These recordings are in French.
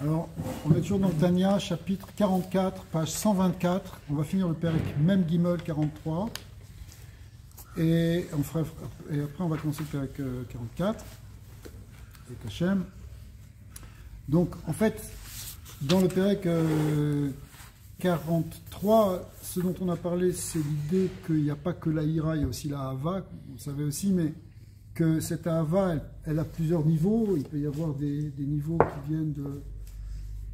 Alors, on est toujours dans le Tanya, chapitre 44, page 124. On va finir le Perek Mem Gimel 43. Et après, on va commencer le Perek 44, avec Hachem. Donc, en fait, dans le Perek 43, ce dont on a parlé, c'est l'idée qu'il n'y a pas que la ira, il y a aussi la hava, vous savez aussi, mais que cette hava, elle a plusieurs niveaux. Il peut y avoir des niveaux qui viennent de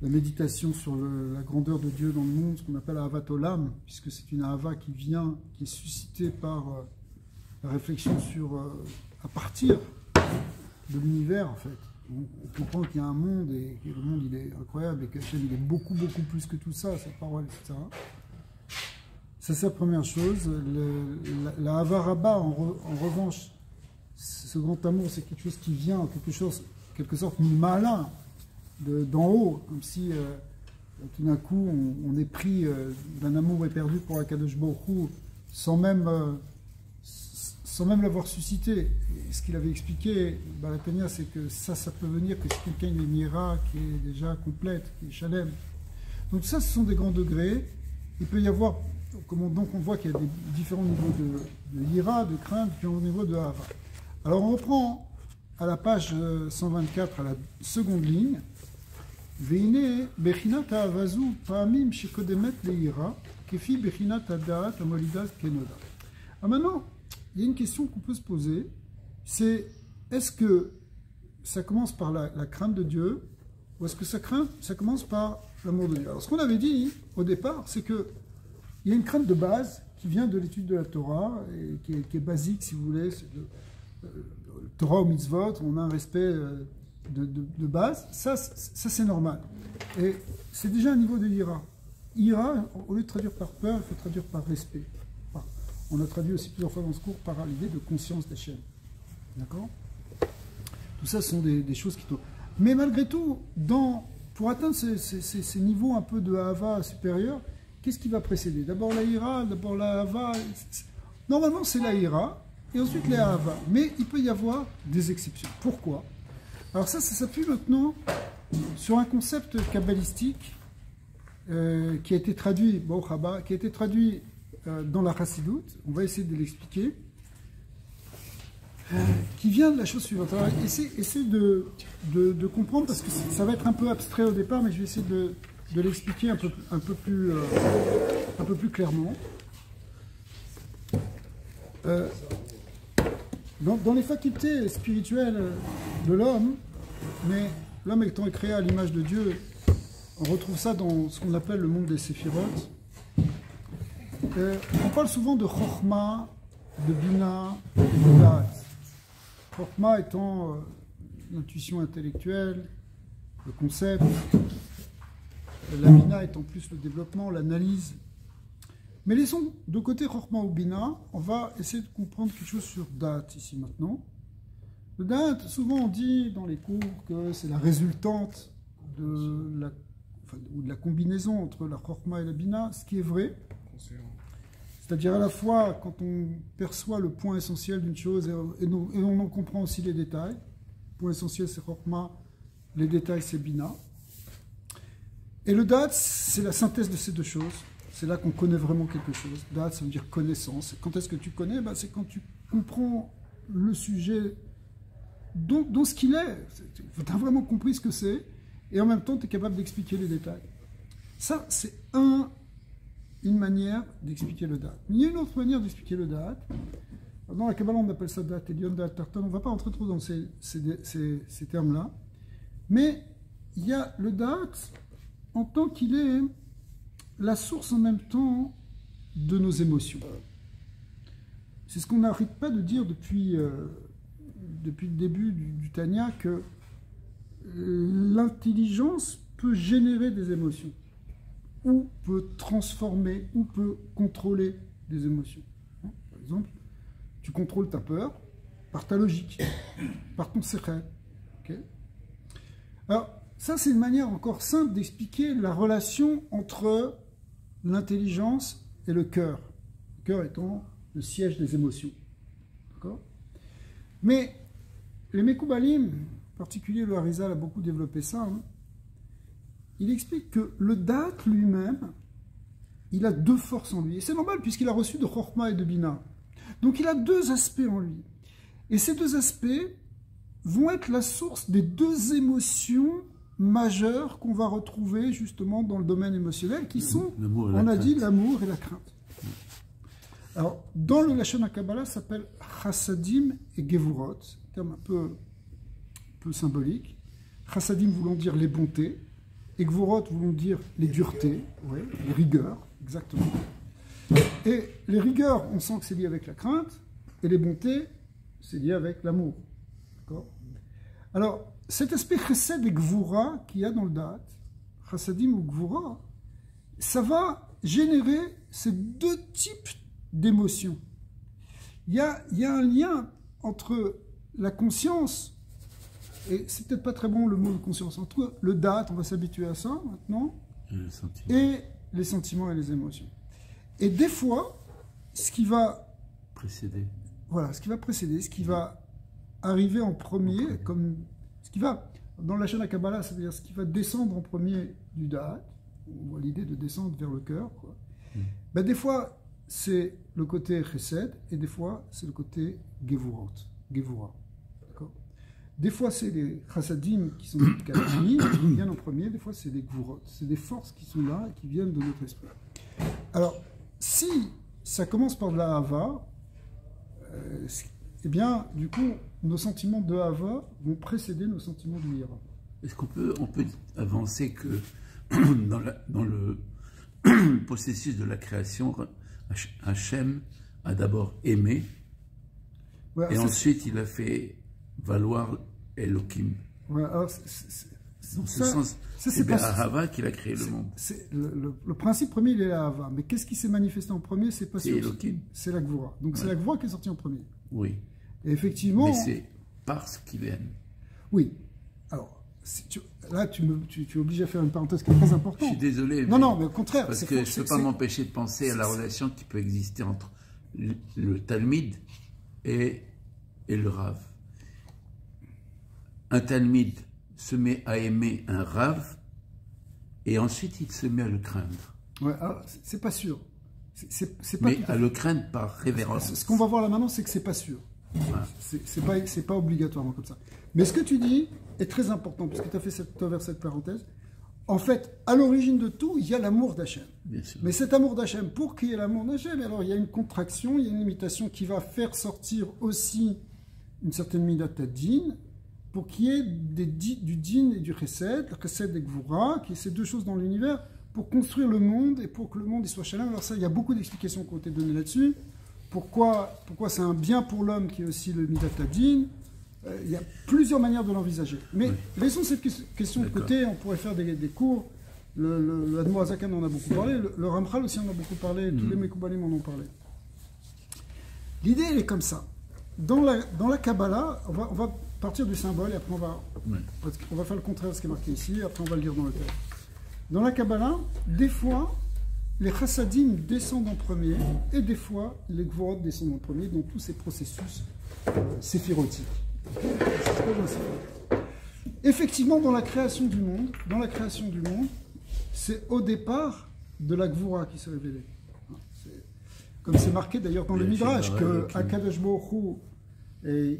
la méditation sur la grandeur de Dieu dans le monde, ce qu'on appelle Ahavat Olam, puisque c'est une Ahava qui est suscitée par la réflexion sur, à partir de l'univers, en fait. On comprend qu'il y a un monde, et que le monde, il est incroyable, et qu'Hachem, il est beaucoup, beaucoup plus que tout ça, sa parole, etc. Ça, c'est la première chose. La Ahava Rabba, en revanche, ce grand amour, c'est quelque chose qui vient, en quelque sorte, malin, d'en haut, comme si tout d'un coup on est pris d'un amour éperdu pour Akadosh Baruch Hu sans même l'avoir suscité. Et ce qu'il avait expliqué, la Tanya, c'est que ça peut venir que si quelqu'un est mira, qui est déjà complète, qui est shalem. Donc ça, ce sont des grands degrés. Il peut y avoir, donc on voit qu'il y a des différents niveaux de ira, de crainte, différents niveaux de hava. Alors on reprend à la page 124, à la seconde ligne. Veine bechinat ha'avazu pa'amim shekodemet leira kefi bechinat ha'daat ha'molidat kenoda. Ah, maintenant, il y a une question qu'on peut se poser, c'est est-ce que ça commence par la crainte de Dieu ou est-ce que ça commence par l'amour de Dieu? Alors ce qu'on avait dit au départ, c'est que il y a une crainte de base qui vient de l'étude de la Torah et qui est basique, si vous voulez, c'est Torah ou mitzvot, on a un respect de base, ça c'est normal. Et c'est déjà un niveau de ira. Ira, au lieu de traduire par peur, il faut traduire par respect. On a traduit aussi plusieurs fois dans ce cours par l'idée de conscience d'Hachem. D'accord? Tout ça sont des choses qui tournent. Mais malgré tout, pour atteindre ces niveaux un peu de hava supérieur, qu'est-ce qui va précéder? D'abord la ira, d'abord la hava. Normalement c'est la ira, et ensuite la hava. Mais il peut y avoir des exceptions. Pourquoi? Alors ça s'appuie maintenant sur un concept kabbalistique qui a été traduit, dans la Chassidut. On va essayer de l'expliquer, qui vient de la chose suivante. Alors essayez de comprendre, parce que ça va être un peu abstrait au départ, mais je vais essayer de l'expliquer un peu plus clairement. Dans les facultés spirituelles de l'homme, mais l'homme étant créé à l'image de Dieu, on retrouve ça dans ce qu'on appelle le monde des séphirotes. On parle souvent de Chokhmah, de Bina et de Da'at. Chokhmah étant l'intuition intellectuelle, le concept, la Bina étant plus le développement, l'analyse. Mais laissons de côté Chokhmah ou Bina, on va essayer de comprendre quelque chose sur Da'at ici maintenant. Le Da'at, souvent on dit dans les cours que c'est la résultante de la combinaison entre la Chokhmah et la Bina, ce qui est vrai. C'est-à-dire à la fois quand on perçoit le point essentiel d'une chose et on en comprend aussi les détails. Le point essentiel c'est Chokhmah, les détails c'est Bina. Et le Da'at c'est la synthèse de ces deux choses. C'est là qu'on connaît vraiment quelque chose. Da'at ça veut dire connaissance. Quand est-ce que tu connais? C'est quand tu comprends le sujet dans ce qu'il est. Tu as vraiment compris ce que c'est et en même temps tu es capable d'expliquer les détails. Ça c'est une manière d'expliquer le Da'at. Mais il y a une autre manière d'expliquer le Da'at. Dans la Kabbalah, on appelle ça Da'at Elyon, Da'at Tartan. On ne va pas entrer trop dans ces termes-là. Mais il y a le Da'at en tant qu'il est la source en même temps de nos émotions. C'est ce qu'on n'arrête pas de dire depuis le début du Tanya, que l'intelligence peut générer des émotions, ou peut transformer, ou peut contrôler des émotions. Par exemple, tu contrôles ta peur par ta logique, par ton secret. Okay? Alors, ça c'est une manière encore simple d'expliquer la relation entre l'intelligence et le cœur. Le cœur étant le siège des émotions. D'accord? Mais les Mekoubalim, en particulier le Harizal a beaucoup développé ça, il explique que le date lui-même, il a deux forces en lui. Et c'est normal puisqu'il a reçu de Chorma et de Bina. Donc il a deux aspects en lui. Et ces deux aspects vont être la source des deux émotions majeures qu'on va retrouver justement dans le domaine émotionnel, qui sont, on a dit, l'amour et la crainte. Alors, dans le Lachon HaKabbalah, ça s'appelle Chassadim et Gevurot, un terme un peu symbolique. Chassadim voulant dire les bontés, et Gevurot voulant dire les duretés, ouais, les rigueurs, exactement. Et les rigueurs, on sent que c'est lié avec la crainte, et les bontés, c'est lié avec l'amour. D'accord ? Alors, cet aspect chesed et gvura qu'il y a dans le date, chassadim ou gvura, ça va générer ces deux types d'émotions. Il y a un lien entre la conscience, et c'est peut-être pas très bon le mot de conscience, entre le date, on va s'habituer à ça maintenant, et les sentiments et les émotions. Et des fois, ce qui va précéder, voilà, ce qui va arriver en premier, comme ce qui va, dans la Lachon HaKabbalah, c'est-à-dire ce qui va descendre en premier du Da'at, on voit l'idée de descendre vers le cœur, quoi. Ben, des fois, c'est le côté Chesed, et des fois, c'est le côté Gevura. Des fois, c'est les Chassadim qui sont qui viennent en premier, des fois, c'est les Gvurot. C'est des forces qui sont là, et qui viennent de notre esprit. Alors, si ça commence par de la Hava, eh bien, du coup, nos sentiments de Hava vont précéder nos sentiments de Yira. Est-ce qu'on peut avancer que dans le processus de la création, Hachem a d'abord aimé, ouais, et ensuite il a fait valoir Elohim. Ouais, alors dans ce sens, c'est Ahava qu'il a créé le monde. Le principe premier, il est la Ahava. Mais qu'est-ce qui s'est manifesté en premier? C'est pas Elohim. C'est la Gvura. Donc ouais, c'est la Gvura qui est sortie en premier. Oui. Et effectivement. Mais c'est parce qu'il aime. Oui. Alors, là, tu es obligé à faire une parenthèse qui est très importante. Je suis désolé. Non, mais au contraire. Parce que je ne peux pas m'empêcher de penser à la relation qui peut exister entre le Talmid et le Rav. Un Talmid se met à aimer un Rav et ensuite il se met à le craindre. Ouais, alors, c'est pas sûr. C'est pas mais à le craindre par révérence. Ce qu'on va voir là maintenant, c'est que c'est pas sûr. Ouais. C'est pas obligatoirement comme ça. Mais ce que tu dis est très important, puisque tu as fait ouvert cette parenthèse. En fait, à l'origine de tout, il y a l'amour d'Hachem. Mais cet amour d'Hachem, pour qu'il y ait l'amour d'Hachem, alors il y a une contraction, il y a une limitation qui va faire sortir aussi une certaine midat din, pour qu'il y ait du din et du chesed, le chesed et gvura, qui est ces deux choses dans l'univers, pour construire le monde et pour que le monde y soit shalom. Alors ça, il y a beaucoup d'explications qui ont été données là-dessus. Pourquoi c'est un bien pour l'homme qui est aussi le midat din. Il y a plusieurs manières de l'envisager. Mais laissons cette question de côté, on pourrait faire des cours. Le Admor Hazakan en a beaucoup parlé, le Ramchal aussi en a beaucoup parlé, tous les Mekoubalim en ont parlé. L'idée, elle est comme ça. Dans la Kabbalah, on va partir du symbole et après on va faire le contraire de ce qui est marqué ici, après on va le lire dans le texte. Dans la Kabbalah, des fois, les chassadim descendent en premier et des fois, les gvorot descendent en premier dans tous ces processus séphirotiques. Effectivement, dans la création du monde, c'est au départ de la Gvura qui s'est révélée. Comme c'est marqué d'ailleurs dans le Midrash, que Akadosh Baruch Hu,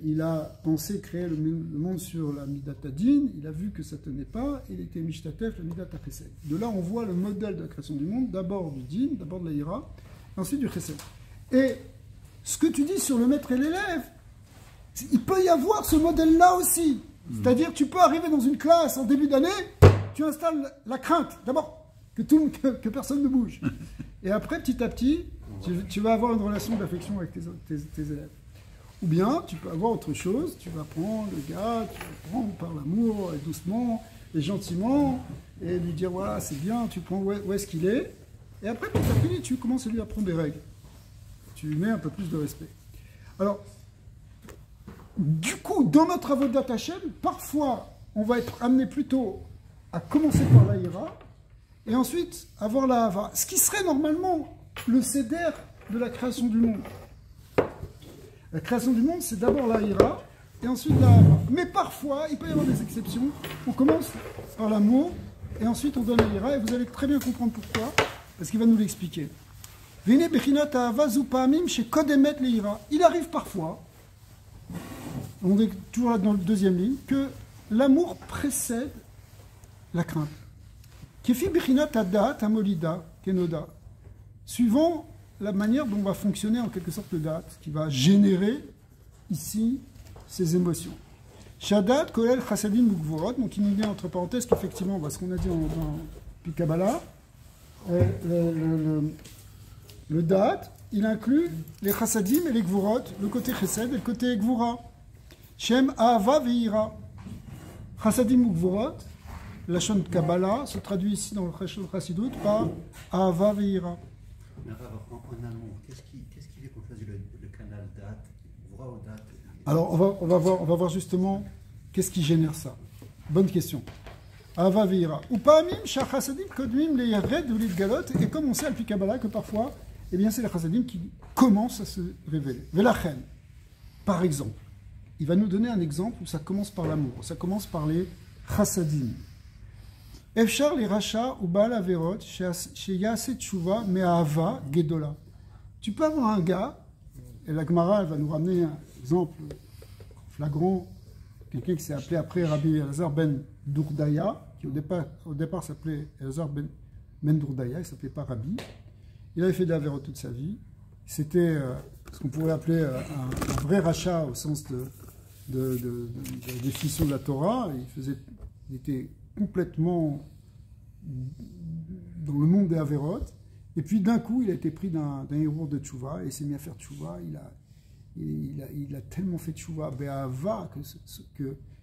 il a pensé créer le monde sur la Midat Hadin, il a vu que ça ne tenait pas, il était Mishtatef, la Midat HaChesed. De là, on voit le modèle de la création du monde, d'abord du Din, d'abord de la Hira, ensuite du Chesed. Et ce que tu dis sur le maître et l'élève, il peut y avoir ce modèle-là aussi. C'est-à-dire, tu peux arriver dans une classe en début d'année, tu installes la crainte. D'abord, que personne ne bouge. Et après, petit à petit, tu vas avoir une relation d'affection avec tes élèves. Ou bien, tu peux avoir autre chose. Tu vas prendre le gars, tu vas prendre par l'amour, doucement et gentiment, et lui dire, voilà, c'est bien, tu prends où est-ce qu'il est. Et après, petit à petit, tu commences à lui apprendre des règles. Tu lui mets un peu plus de respect. Alors, du coup, dans notre avodat Hashem, parfois, on va être amené plutôt à commencer par la Hira et ensuite avoir la Hava. Ce qui serait normalement le seder de la création du monde. La création du monde, c'est d'abord la Hira et ensuite la Hava. Mais parfois, il peut y avoir des exceptions. On commence par l'amour et ensuite on donne la ira, et vous allez très bien comprendre pourquoi, parce qu'il va nous l'expliquer. Il arrive parfois, on est toujours là dans la deuxième ligne, que l'amour précède la crainte. Suivant la manière dont va fonctionner en quelque sorte le date, qui va générer ici ces émotions. Shadat, Kolel, Chassadim, Mukvorot, donc il nous dit entre parenthèses qu'effectivement, ce qu'on a dit dans Kabbalah, le date, il inclut les Chassadim et les Gvorot, le côté Chesed et le côté Gvura. Shem, Ahava, Veira. Chassadim, Mukvorot, la Shon Kabbalah se traduit ici dans le Chassidut par Ahava, Veira. En amont, qu'est-ce qui fait qu'on choisit le canal date, Gvura ou date? Alors, on va voir justement qu'est-ce qui génère ça. Bonne question. Ava veira. Ou pa'amim shachasadim kodmim le yared ou galot. Et comme on sait al Kabbalah que parfois, eh bien, c'est les chasadim qui commencent à se révéler. Velachen, par exemple, il va nous donner un exemple où ça commence par l'amour. Ça commence par les chasadim. Efshar les rachas ou baal averot sheyase tshuva me'ahava gedola. Tu peux avoir un gars, et la Gemara elle va nous ramener un exemple flagrant, quelqu'un qui s'est appelé après Rabbi Elazar ben Dourdaya, qui au départ s'appelait Elazar ben Dourdaya, il ne s'appelait pas Rabbi. Il avait fait de l'Avéro toute sa vie. C'était ce qu'on pourrait appeler un vrai rachat au sens de définition de la Torah. Il était complètement dans le monde des Averot. Et puis d'un coup, il a été pris d'un héros de Tchouva et il s'est mis à faire Tchouva. Il a tellement fait Tchouva, Be'ava, qu'il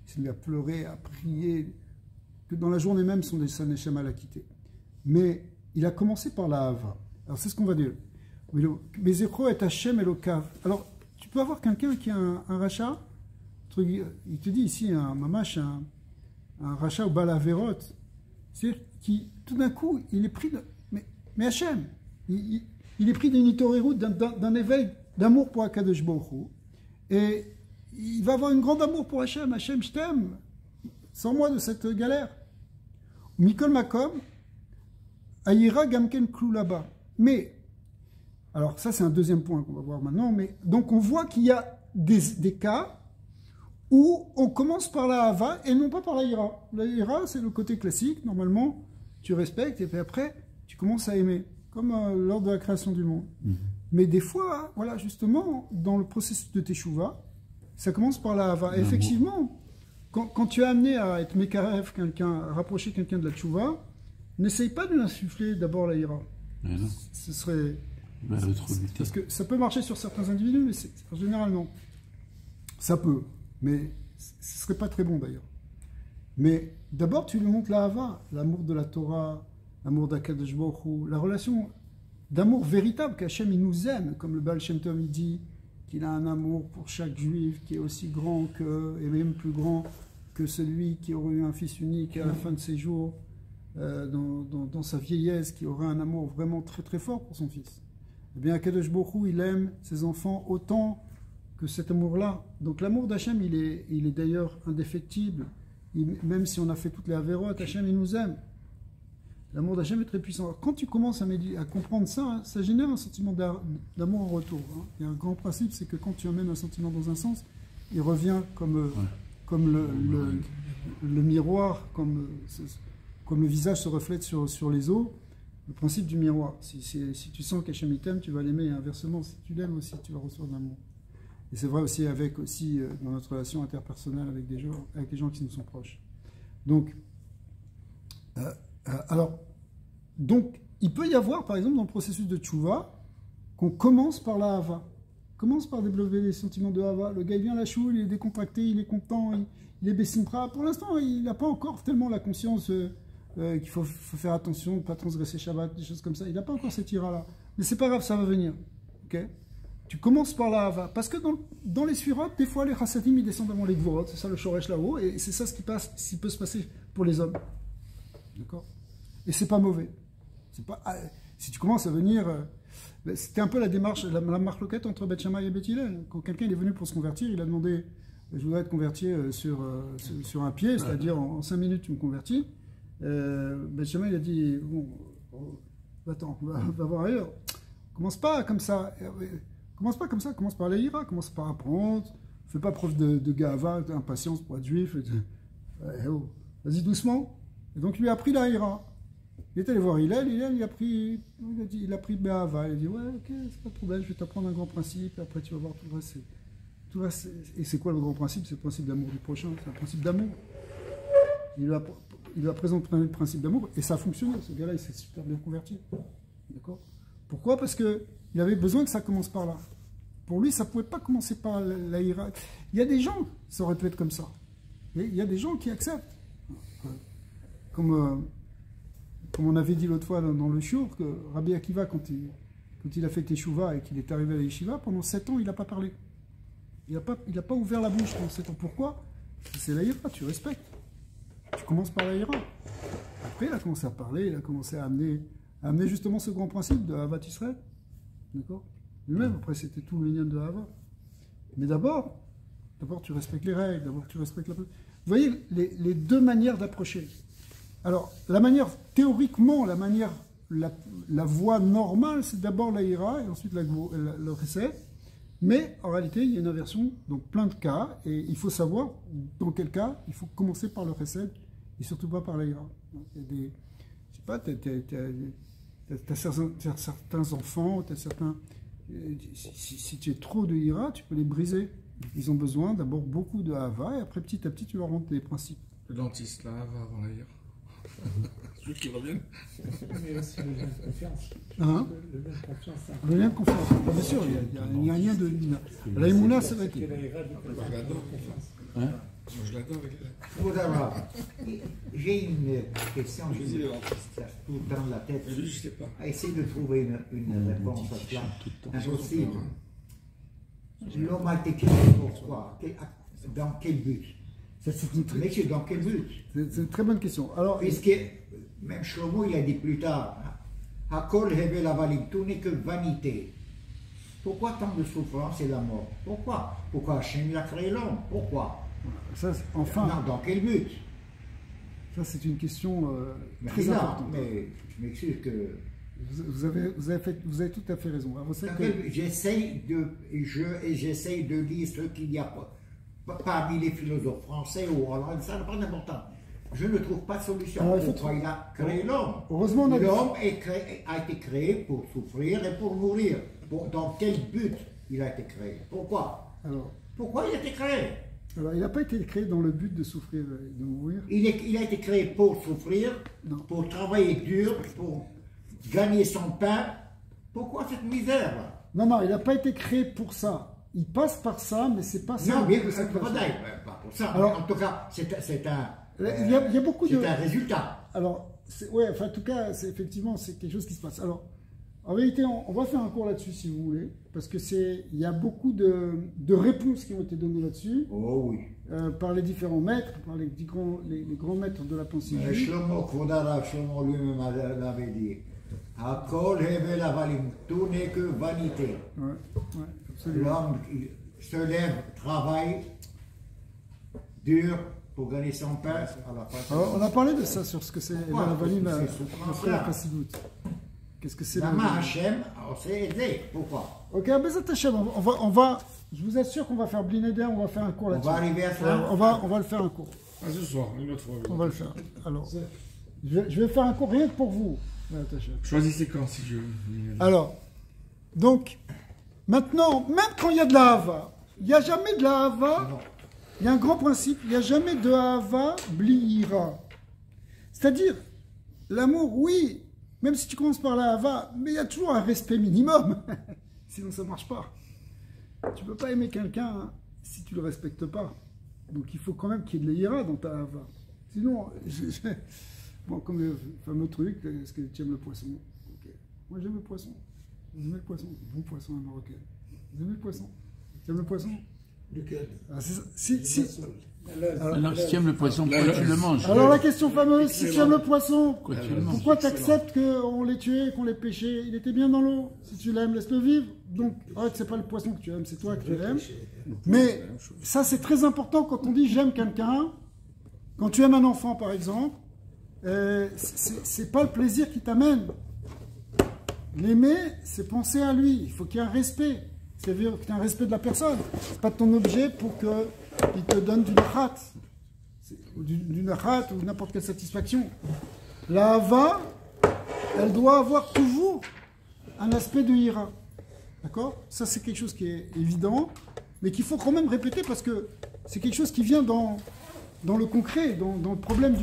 s'est mis à pleurer, à prier, que dans la journée même, son Neshama l'a quitté. Mais il a commencé par la Hava. Alors c'est ce qu'on va dire. Bezekro est Hashem Elokav. Alors, tu peux avoir quelqu'un qui a un rachat, il te dit ici, un mamash, un rachat au Balaverot, c'est-à-dire qui, tout d'un coup, il est pris de... Mais Hachem, il est pris d'une itorérut, d'un éveil d'amour pour Akadosh Baruch Hu, et il va avoir une grande amour pour Hachem. Hachem, je t'aime, sors-moi de cette galère. Mikol Makom, Ayira Gamken Klou là-bas. Mais, alors ça c'est un deuxième point qu'on va voir maintenant, mais donc on voit qu'il y a des cas où on commence par la Hava et non pas par la Ira. La Ira, c'est le côté classique, normalement, tu respectes, et puis après, tu commences à aimer, comme lors de la création du monde. Mais des fois, voilà, justement, dans le processus de Teshuvah, ça commence par la Hava. Et effectivement, quand tu es amené à être Mekarev quelqu'un, à rapprocher quelqu'un de la Teshuvah, n'essaye pas de l'insuffler d'abord la Ira. Ce serait... parce que ça peut marcher sur certains individus, mais généralement, ça peut. Mais ce ne serait pas très bon d'ailleurs. Mais d'abord, tu lui montres la Hava, l'amour de la Torah, l'amour d'Akadosh Baruch Hu, la relation d'amour véritable qu'Hachem il nous aime, comme le Baal Shem Tov il dit qu'il a un amour pour chaque juif qui est aussi grand que, et même plus grand que celui qui aurait eu un fils unique à la fin de ses jours, dans sa vieillesse, qui aurait un amour vraiment très très fort pour son fils. Eh bien, Akadosh Baruch Hu, il aime ses enfants autant que cet amour-là. Donc l'amour d'Hachem, il est d'ailleurs indéfectible. Même si on a fait toutes les avérotes, Hachem, il nous aime. L'amour d'Hachem est très puissant. Alors, quand tu commences à comprendre ça, hein, ça génère un sentiment d'amour en retour. Hein. Il y a un grand principe, c'est que quand tu amènes un sentiment dans un sens, il revient comme le miroir, comme le visage se reflète sur les os. Le principe du miroir. Si tu sens qu'Hachem t'aime, tu vas l'aimer. Et inversement, si tu l'aimes aussi, tu vas recevoir de l'amour. Et c'est vrai aussi dans notre relation interpersonnelle avec des gens qui nous sont proches. Donc, il peut y avoir, par exemple, dans le processus de tchouva, qu'on commence par la hava. Commence par développer les sentiments de hava. Le gars, il vient à la choule, il est décontracté, il est content, il est bessimra. Pour l'instant, il n'a pas encore tellement la conscience qu'il faut faire attention, de ne pas transgresser Shabbat, des choses comme ça. Il n'a pas encore cette ira-là. Mais c'est pas grave, ça va venir. Okay, tu commences par la hava. Parce que dans les suirotes, des fois, les chassadim, ils descendent avant les gvorot. C'est ça le shoresh là-haut. Et c'est ça ce qui peut se passer pour les hommes. D'accord? Et c'est pas mauvais. Si tu commences à venir... c'était un peu la démarche, la marloquette entre Beth Shammai et Beth Hillel. Quand quelqu'un est venu pour se convertir, il a demandé, je voudrais être converti sur un pied, c'est-à-dire en 5 minutes tu me convertis. Benjamin, il a dit, bon, attends, on va voir ailleurs. Commence pas comme ça. Commence pas comme ça, commence par la ira, commence par apprendre. Fais pas preuve de gava, d'impatience pour être juif. Oh, vas-y doucement. Et donc, il lui a appris la ira. Il est allé voir Hillel, il a pris Be'ava. Il a dit, ouais, ok, c'est pas de problème, je vais t'apprendre un grand principe, et après tu vas voir tout le reste. Et c'est quoi le grand principe? C'est le principe d'amour du prochain, c'est un principe d'amour. Il lui a présenté le principe d'amour, et ça a fonctionné. Ce gars-là, il s'est super bien converti. D'accord? Pourquoi? Parce qu'il avait besoin que ça commence par là. Pour lui, ça ne pouvait pas commencer par la ira. Il y a des gens, ça aurait pu être comme ça. Mais il y a des gens qui acceptent. Comme on avait dit l'autre fois dans le shiur, que Rabbi Akiva, quand il a fait Teshuvah et qu'il est arrivé à la yeshiva, pendant 7 ans, il n'a pas parlé. Il n'a pas ouvert la bouche pendant 7 ans. Pourquoi? Parce que c'est la ira, tu respectes. Tu commences par la ira. Après, il a commencé à parler, il a commencé à amener justement ce grand principe de Ahavat Israël. D'accord? Lui-même, après, c'était tout le lien de Ahava. Mais d'abord, tu respectes les règles, d'abord tu respectes la... Vous voyez les deux manières d'approcher. Alors, théoriquement, la voie normale, c'est d'abord la ira et ensuite le recette. Mais en réalité, il y a une inversion, donc plein de cas, et il faut savoir dans quel cas il faut commencer par le recette et surtout pas par la ira. Il y a des, je sais pas, t'as certains enfants, t'as certains... Si tu es trop de ira, tu peux les briser. Ils ont besoin d'abord beaucoup de hava et après petit à petit tu leur montres des principes. Le dentiste, la hava avant la ira. Celui qui revienne. Mais aussi le lien de confiance. Hein? Le lien de confiance. Le lien de confiance. Bien sûr, il y a un lien de... La Emouna, ça va être... Je l'adore avec J'ai une question, je tout dans la tête. je sais pas. Essayer de trouver une réponse à cela. Impossible. L'homme a été créé pourquoi? Dans quel but? Mais dans quel but? C'est une très bonne question. Alors, puisque même Shlomo, il a dit plus tard, Hakol Hevel Avalim, tout n'est que vanité. Pourquoi tant de souffrance et la mort? Pourquoi? Pourquoi Hachem a créé l'homme? Pourquoi? ça, enfin, Non, dans quel but? Ça, c'est une question très importante. Mais je m'excuse que... Vous avez tout à fait raison. J'essaye de lire ce qu'il y a parmi les philosophes français ou hollandais, ça n'a pas d'importance. Je ne trouve pas de solution. Pourquoi il a créé l'homme? Heureusement, l'homme a été créé pour souffrir et pour mourir. Dans quel but il a été créé? Pourquoi? Pourquoi il a été créé? Alors, il n'a pas été créé dans le but de souffrir et de mourir. Il a été créé pour souffrir, pour travailler dur, pour gagner son pain. Pourquoi cette misère? Non, il n'a pas été créé pour ça. Il passe par ça, mais c'est pas ça. Non, mais pas pour ça. Alors, en tout cas, c'est un... Il y a beaucoup de... C'est un résultat. Alors, ouais, enfin, en tout cas, effectivement, c'est quelque chose qui se passe. Alors, en réalité, on va faire un cours là-dessus, si vous voulez, parce que il y a beaucoup de réponses qui ont été données là-dessus. Oh oui. Par les différents maîtres, par les grands maîtres de la pensée juive. Shlomo lui-même l'avait dit. Hakol Hevel Avalim, tout n'est que vanité. Ouais, absolument. L'homme se lève, travaille dur pour gagner son pain. Alors, on a parlé de ça sur ce que c'est Hevel Avalim, la Chassidoute. Qu'est-ce que c'est? La main Hachem, on s'est aidé. Pourquoi? Ok, Bezat Hachem, on va, je vous assure qu'on va faire Blinéder, on va faire un cours là-dessus. On va arriver à ça. On va le faire un cours. Ah, ce soir, une autre fois. On va le faire. Alors, je vais faire un cours rien que pour vous. Choisissez quand, si je veux. Alors, donc, maintenant, même quand il y a de la hava, il n'y a jamais de la hava, il y a un grand principe, il n'y a jamais de hava bliira. C'est-à-dire, l'amour, oui, même si tu commences par la hava, mais il y a toujours un respect minimum. Sinon, ça ne marche pas. Tu ne peux pas aimer quelqu'un si tu ne le respectes pas. Donc, il faut quand même qu'il y ait de l'ira dans ta hava. Sinon, bon, comme le fameux truc, est-ce que tu aimes le poisson? Okay. Moi, j'aime le poisson. J'aime le poisson. Bon poisson à marocain. Vous aimez le poisson? Tu aimes le poisson? Lequel? Alors, si tu aimes le poisson, pourquoi tu le manges? Alors, la question fameuse, si tu aimes le poisson, pourquoi tu acceptes qu'on l'ait tué, qu'on l'ait pêché? Il était bien dans l'eau. Si tu l'aimes, laisse-le vivre. Donc, c'est pas le poisson que tu aimes, c'est toi que tu l'aimes. Mais ça, c'est très important quand on dit j'aime quelqu'un. Quand tu aimes un enfant, par exemple, c'est pas le plaisir qui t'amène. L'aimer, c'est penser à lui. Il faut qu'il y ait un respect. C'est-à-dire qu'il y ait un respect de la personne. C'est pas ton objet pour qu'il te donne du nachat. Du nachat ou n'importe quelle satisfaction. La hava, elle doit avoir toujours un aspect de ira. D'accord? Ça, c'est quelque chose qui est évident, mais qu'il faut quand même répéter parce que c'est quelque chose qui vient dans le concret, dans le problème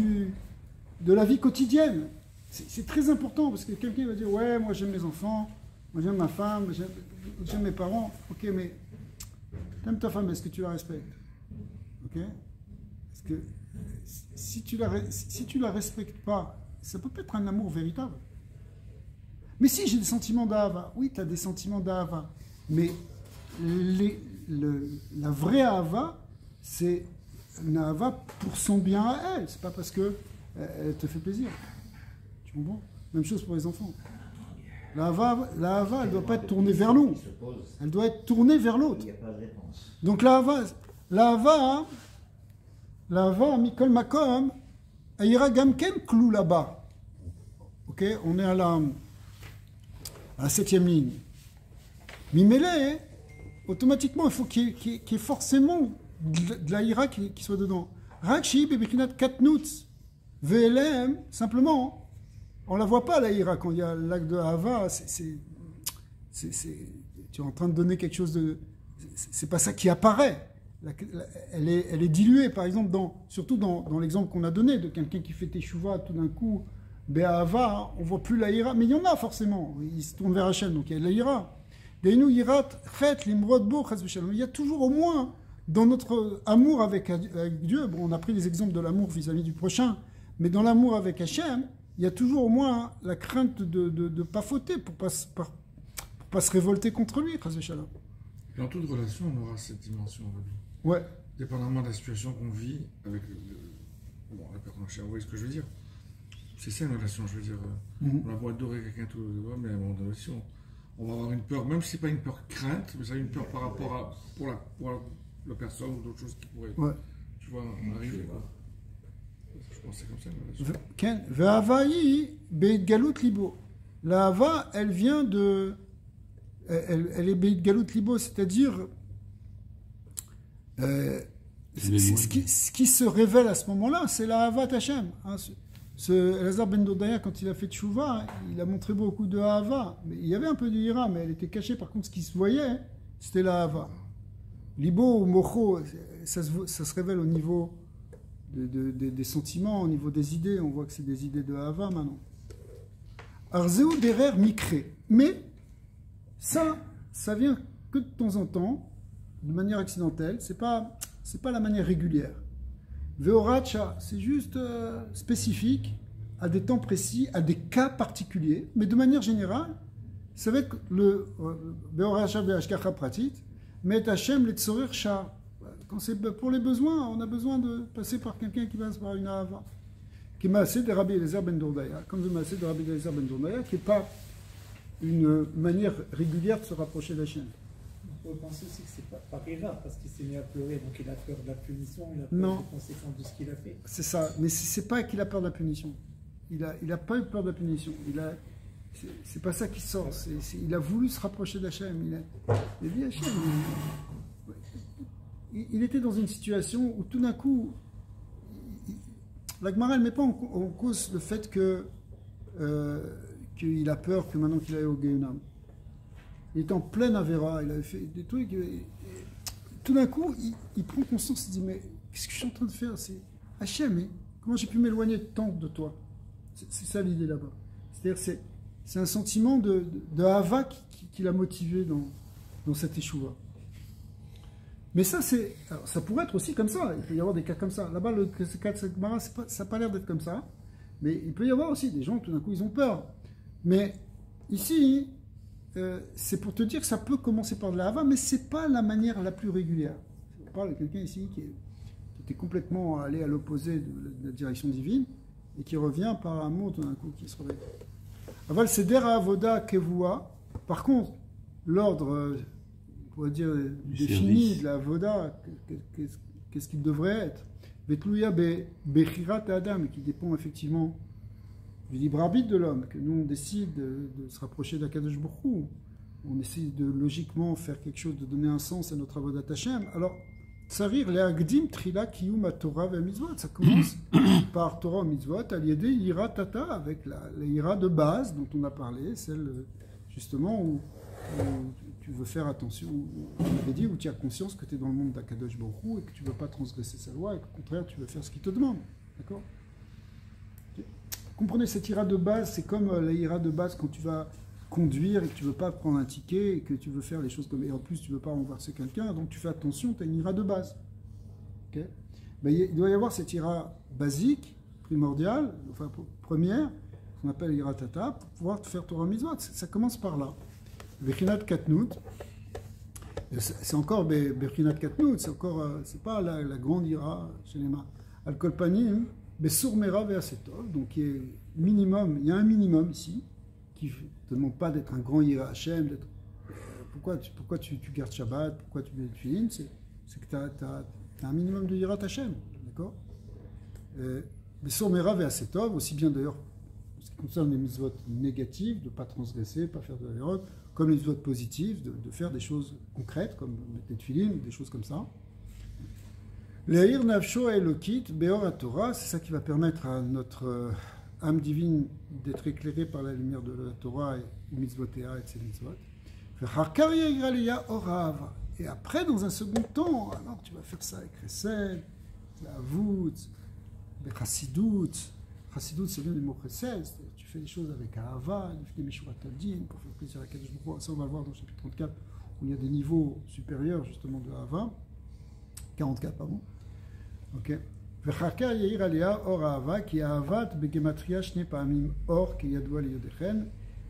de la vie quotidienne. C'est très important parce que quelqu'un va dire « Ouais, moi j'aime mes enfants, moi j'aime ma femme, j'aime mes parents. » Ok, mais t'aimes ta femme, est-ce que tu la respectes? Ok? Parce que si tu la respectes pas, ça peut pas être un amour véritable. Mais si j'ai des sentiments d'Ahava, oui, tu as des sentiments d'Ahava, mais la vraie Ahava, c'est une Ahava pour son bien à elle, c'est pas parce que elle te fait plaisir. Tu comprends? Même chose pour les enfants. La Ahava, elle ne doit pas être tournée vers nous, elle doit être tournée vers l'autre. Donc la Ahava, Mikol Makom, Aïra Gamken Klou là-bas. Ok, on est à la 7e ligne. Mimele, automatiquement, il faut qu'il y ait forcément de la ira qui soit dedans. Rakshi, Bebechinat Katnutz, VLM, simplement, on ne la voit pas la ira quand il y a l'acte de Hava. Tu es en train de donner quelque chose de. C'est pas ça qui apparaît. Elle est diluée, par exemple, surtout dans l'exemple qu'on a donné de quelqu'un qui fait teshuva tout d'un coup. Béhava, on ne voit plus la ira, mais il y en a forcément. Il se tourne vers Hachem, donc il y a de la ira. Il y a toujours au moins, dans notre amour avec Dieu, bon, on a pris les exemples de l'amour vis-à-vis du prochain, mais dans l'amour avec Hachem, il y a toujours au moins la crainte de ne pas fauter, pour ne pas se révolter contre lui. Et dans toute relation, on aura cette dimension. Ouais. Dépendamment de la situation qu'on vit avec la personne chère, vous voyez ce que je veux dire? C'est ça une relation, je veux dire. On a beau adorer quelqu'un tout le temps, mais à un moment donné aussi, on va avoir une peur, même si ce n'est pas une peur crainte, mais c'est une peur par rapport à pour la personne ou d'autres choses qui pourraient tu vois, arriver. Je pense que c'est comme ça une relation. La hava, elle vient de. Elle est Beit Galut Libo, c'est-à-dire. Ce qui se révèle à ce moment-là, c'est la hava Hachem. Elazar ben Dodaya, quand il a fait Tchouva, il a montré beaucoup de Ahava. Mais il y avait un peu de Hira, mais elle était cachée. Par contre, ce qui se voyait, c'était la Ahava. Libo ou Mocho, ça se révèle au niveau des sentiments, au niveau des idées. On voit que c'est des idées de Ahava maintenant. Arzeu derer mikre. Mais ça vient que de temps en temps, de manière accidentelle. C'est pas la manière régulière. Veoracha, c'est juste spécifique à des temps précis, à des cas particuliers, mais de manière générale, ça va être le Veoracha ve'ashkacha pratit, mais Hachem le tzorer shah. Quand c'est pour les besoins, on a besoin de passer par quelqu'un qui passe par une ahava. Qui m'a assez de Rabbi Eliezer ben Dordaya, comme de Maaseh de Rabbi Eliezer ben Dordaya, qui n'est pas une manière régulière de se rapprocher d'Hachem. On peut penser aussi que c'est pas par ira, parce qu'il s'est mis à pleurer, donc il a peur de la punition, il a peur des conséquences de ce qu'il a fait. C'est ça, mais c'est pas qu'il a peur de la punition. Il a pas eu peur de la punition. C'est pas ça qui sort. Il a voulu se rapprocher d'Hachem. Il a dit Hachem. Il était dans une situation où tout d'un coup, la Gemara ne met pas en cause le fait qu'il a peur que maintenant qu'il aille au Gehenam. Il était en pleine Avera, il avait fait des trucs. Et tout d'un coup, il prend conscience, il dit mais qu'est-ce que je suis en train de faire? C'est Hachem, mais comment j'ai pu m'éloigner tant de toi? C'est ça l'idée là-bas. C'est-à-dire c'est un sentiment de Hava qui l'a motivé dans cette échouva. Mais ça, ça pourrait être aussi comme ça. Il peut y avoir des cas comme ça. Là-bas, le cas de cette Gemara, ça n'a pas l'air d'être comme ça. Mais il peut y avoir aussi des gens, tout d'un coup, ils ont peur. Mais ici, c'est pour te dire que ça peut commencer par de la hava, mais ce n'est pas la manière la plus régulière. On parle de quelqu'un ici qui était complètement allé à l'opposé de la direction divine et qui revient par un mot tout d'un coup qui se réveille. Aval seder avoda kevua. Par contre, l'ordre, on pourrait dire, défini de la avoda, qu'est-ce qu'il devrait être? Betlouya bechirat adam, qui dépend effectivement du libre arbitre de l'homme, que nous on décide de se rapprocher d'Akadosh Baruch Hu, on essaie de logiquement faire quelque chose, de donner un sens à notre avodat Hashem. Alors, Tsarir le'agdim trila kiyum Torah ve'mitzvot. Ça commence par Torah et mitzvot, à l'idée ira tata, avec la ira de base dont on a parlé, celle justement où tu veux faire attention, on avait dit, où tu as conscience que tu es dans le monde d'Akadosh Baruch Hu et que tu ne veux pas transgresser sa loi et qu'au contraire tu veux faire ce qu'il te demande. D'accord ? Comprenez, cette ira de base, c'est comme la ira de base quand tu vas conduire et que tu ne veux pas prendre un ticket et que tu veux faire les choses comme... Et en plus, tu ne veux pas renverser quelqu'un, donc tu fais attention, tu as une ira de base. Okay, ben, il doit y avoir cette ira basique, primordiale, enfin première, qu'on appelle ira tata, pour pouvoir te faire Torah mitzvot. Ça commence par là. Bechinat katnout, c'est encore Bechinat katnout, c'est pas la grande ira chez les mains. Al-kol panim, besur mera ve'asetov, donc il y a un minimum ici, qui ne te demande pas d'être un grand Yira Hashem, pourquoi tu gardes Shabbat, pourquoi tu mets le Tfilin, c'est que tu as un minimum de Yira Hashem, d'accord? Mais Somera ve'asetov, aussi bien d'ailleurs, ce qui concerne les mitzvot négatives, de ne pas transgresser, pas faire de la verrote, comme les mitzvot positives, de faire des choses concrètes, comme mettre les Tfilin, des choses comme ça. Le'ir nafsho elokit beor haTorah, c'est ça qui va permettre à notre âme divine d'être éclairée par la lumière de la Torah et mitzvotéa et ses mitzvot. Et après, dans un second temps, alors tu vas faire ça avec Chesed, Avut, Chassidut. Chassidut, c'est bien du mot Chesed, tu fais des choses avec Ahava, des Meshurat Adin, pour faire plaisir à Kadosh Baruch Hu. Ça, on va le voir dans le chapitre 34, où il y a des niveaux supérieurs, justement, de Ahava. 44, pardon. Ok. Et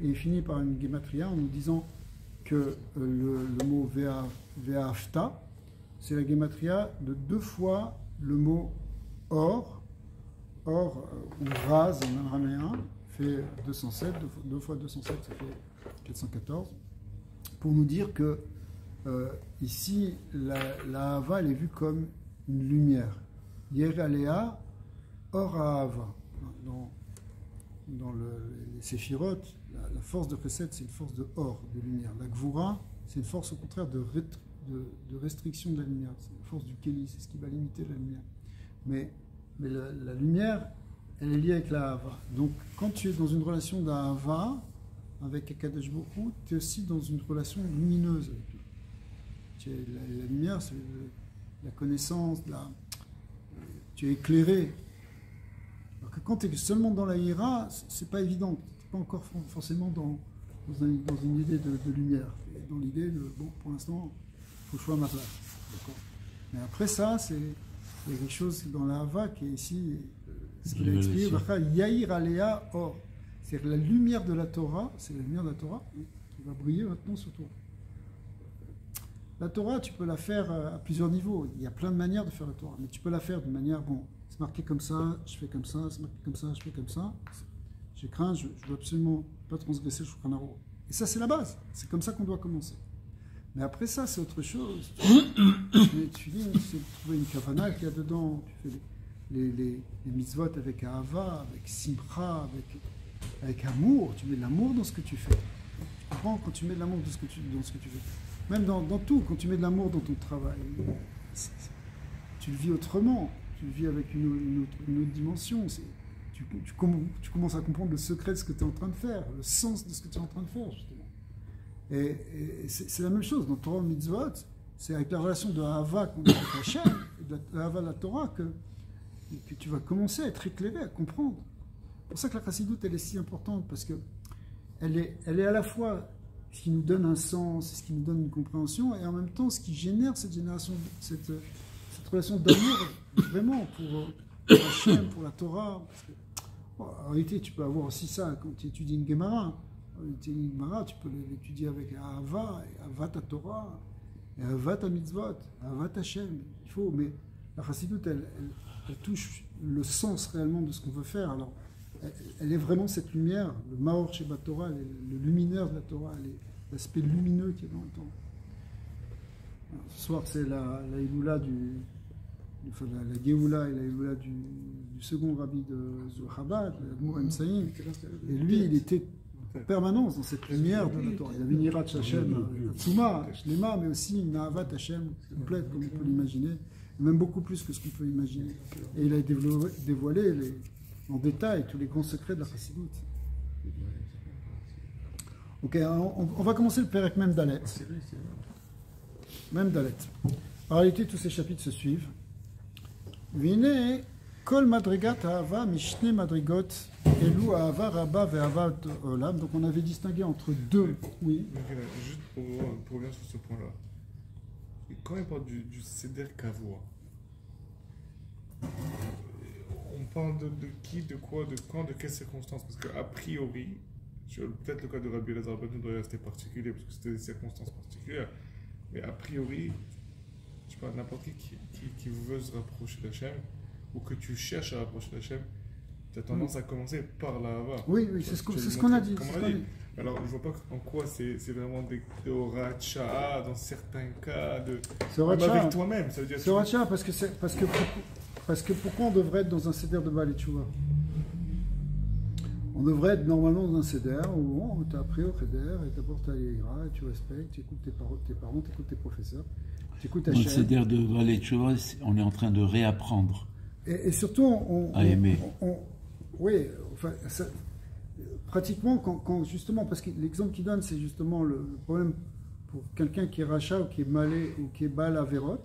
il finit par une gematria en nous disant que le mot ve'afta, c'est la gematria de 2 fois le mot or. Or, ou raz en araméen, fait 207, 2 fois 207, ça fait 414, pour nous dire que ici, la hava, elle est vue comme une lumière. Yeralea, or Ahava. Dans les séphirotes, la force de Chesed, c'est une force de or, de lumière. La Gvura, c'est une force au contraire de restriction de la lumière. C'est la force du Kéli, c'est ce qui va limiter la lumière. Mais la lumière, elle est liée avec la Ahava. Donc, quand tu es dans une relation d'Ahava avec Akadosh Baruch Hu, tu es aussi dans une relation lumineuse avec lui. La lumière, c'est la connaissance, tu es éclairé. Alors que quand tu es seulement dans la hiéra, c'est pas évident. Tu n'es pas encore forcément dans une idée de lumière. Tu es dans l'idée de, bon, pour l'instant, il faut que je sois à ma place. Mais après ça, il y a quelque chose dans la Hava qui est ici, ce qu'il a expliqué, Yair Alea Or. C'est-à-dire la lumière de la Torah, c'est la lumière de la Torah qui va briller maintenant sur toi. La Torah, tu peux la faire à plusieurs niveaux. Il y a plein de manières de faire la Torah. Mais tu peux la faire d'une manière, bon, c'est marqué comme ça, je fais comme ça, c'est marqué comme ça, je fais comme ça. J'ai craint, je ne veux absolument pas transgresser le Shulchan Aruch. Et ça, c'est la base. C'est comme ça qu'on doit commencer. Mais après ça, c'est autre chose. Tu dis, c'est de trouver une kavana qu'il y a dedans. Tu fais les mitzvot avec ahava, avec simcha, avec amour. Tu mets de l'amour dans ce que tu fais. Tu comprends quand tu mets de l'amour dans ce que tu fais. Même dans tout, quand tu mets de l'amour dans ton travail, tu le vis autrement, tu le vis avec une autre dimension. Tu commences à comprendre le secret de ce que tu es en train de faire, le sens de ce que tu es en train de faire, justement. Et c'est la même chose dans Torah Mitzvot, c'est avec la relation de Ahava qu'on a avec Hachem, de Ahava de la Torah, que tu vas commencer à être éclairé, à comprendre. C'est pour ça que la Chassidut, elle est si importante, parce que elle est à la fois ce qui nous donne un sens, ce qui nous donne une compréhension, et en même temps ce qui génère cette relation d'amour vraiment pour Hachem, pour la Torah. Parce que, bon, en réalité, tu peux avoir aussi ça quand tu étudies une Gemara. Tu peux l'étudier avec Ahava, et Avat ta Torah, et Avat ta Mitzvot, Avat Hachem. Il faut, mais la Chassidut, elle touche le sens réellement de ce qu'on veut faire. Alors, elle est vraiment cette lumière, le Maor Sheba Torah, le lumineur de la Torah, l'aspect lumineux qui est dans le temps. Alors, ce soir, c'est la Iloula enfin, la Géoula et la Géoula du second rabbi de Chabad, l'Admour Saïm. Et lui, il était en permanence dans cette lumière de la Torah. Il avait une Yirat Hashem, Tsuma, Shlema, mais aussi une Ahavat Hashem complète, comme on peut l'imaginer, même beaucoup plus que ce qu'on peut imaginer. Et il a dévoilé en détail tous les grands secrets de la Chassidut. Ok, on va commencer le Perek Mem Dalet. Mem Dalet. En réalité, tous ces chapitres se suivent. Vine kol madrigat ha'ava mishne madrigot elu ha'ava rabba ve'ava olam. Donc on avait distingué entre deux. Oui. Juste pour revenir sur ce point-là. Quand il parle du Seder Kavua, on parle de qui, de quoi, de quand, de quelles circonstances? Parce qu'a priori, peut-être le cas de Rabbi Elazar ben Doya c'était particulier parce que c'était des circonstances particulières, mais a priori, je sais pas, n'importe qui veut se rapprocher d'Hachem ou que tu cherches à rapprocher d'Hachem, tu as tendance à commencer par la Hava. Oui, c'est ce qu'on a dit. Alors, je vois pas en quoi c'est vraiment des Horat Sha'a dans certains cas de. C'est Horat Sha'a. Avec toi-même, ça veut dire. C'est Horat Sha'a parce que pourquoi on devrait être dans un Seder de Baal et Tshuva? On devrait être normalement dans un Seder où tu as appris au Cheder et d'abord tu as l'Ira et tu respectes, tu écoutes tes parents, tu écoutes tes professeurs, tu écoutes Hachem. Dans le Seder de Baal et Tshuva, on est en train de réapprendre. Et surtout, à aimer. Oui, enfin, pratiquement, quand justement, parce que l'exemple qu'il donne, c'est justement le problème pour quelqu'un qui est Racha ou qui est Malé ou qui est Baal Averot.